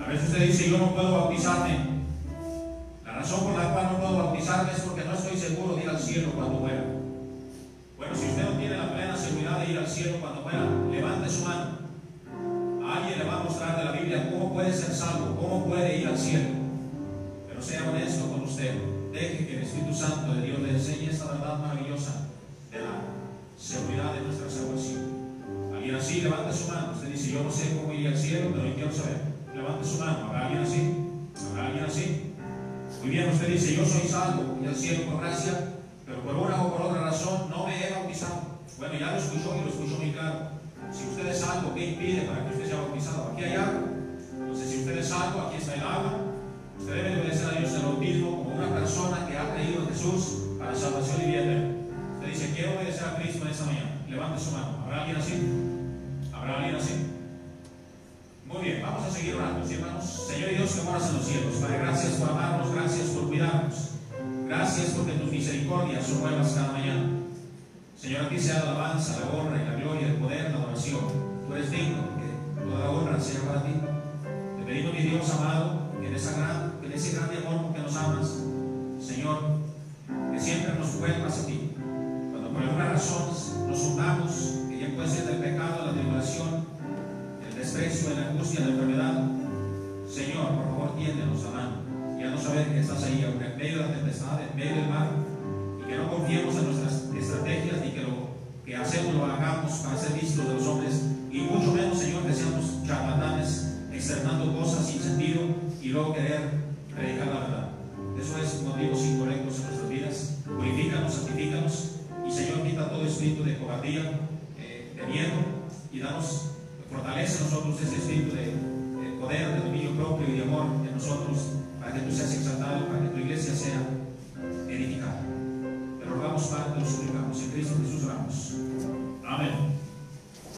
A veces usted dice: yo no puedo bautizarme. La La razón por la cual no puedo bautizarme es porque no estoy seguro de ir al cielo cuando muera. Bueno, si usted no tiene la plena seguridad de ir al cielo cuando muera, levante su mano. A alguien le va a mostrar de la Biblia cómo puede ser salvo, cómo puede ir al cielo. Pero sea honesto con usted. Deje que el Espíritu Santo de Dios le enseñe esta verdad maravillosa de la seguridad de nuestra salvación. Alguien así, levante su mano. Usted dice, yo no sé cómo ir al cielo, pero yo quiero saber. Levante su mano. ¿Habrá alguien así? ¿Habrá alguien así? Muy bien, usted dice, yo soy salvo y al cielo por gracia, pero por una o por otra razón no me he bautizado. Bueno, ya lo escuchó y lo escuchó muy claro. Si usted es salvo, ¿qué impide para que usted sea bautizado? Aquí hay agua. Entonces, si usted es salvo, aquí está el agua. Usted debe obedecer a Dios en el bautismo como una persona que ha creído en Jesús para salvación y vida eterna. Usted dice, quiero obedecer a Cristo en esta mañana. Levante su mano. ¿Habrá alguien así? ¿Habrá alguien así? Muy bien, vamos a seguir orando, ¿sí, hermanos? Señor Dios que moras en los cielos, Padre, gracias por amarnos, gracias por cuidarnos. Gracias porque tus misericordias son nuevas cada mañana. Señor, a ti sea la alabanza, la honra y la gloria, el poder, la adoración. Tú eres digno, que toda la honra sea para ti. Te pedimos, mi Dios amado, que en ese grande amor con que nos amas, Señor, que siempre nos vuelvas a ti. Cuando por alguna razón nos hundamos, que ya puede ser del pecado, la tribulación, el desprecio, la angustia, la enfermedad, Señor, por favor, tiéndenos la mano. Ya no saber que estás ahí, aunque en medio de la tempestad, en medio del mar, y que no confiemos en nuestras estrategias, ni que lo que hacemos lo hagamos para ser vistos de los hombres, y mucho menos, Señor, que seamos charlatanes, externando cosas sin sentido y luego querer predicar la verdad. Eso es motivos incorrectos en nuestras vidas. Purifícanos, santifícanos, y Señor, quita todo espíritu de cobardía, de miedo, y fortalece en nosotros ese espíritu de poder, de dominio propio y de amor en nosotros, para que tú seas exaltado, para que tu iglesia sea edificada. Te rogamos, Padre, te lo suplicamos, en Cristo Jesús oramos. Amén.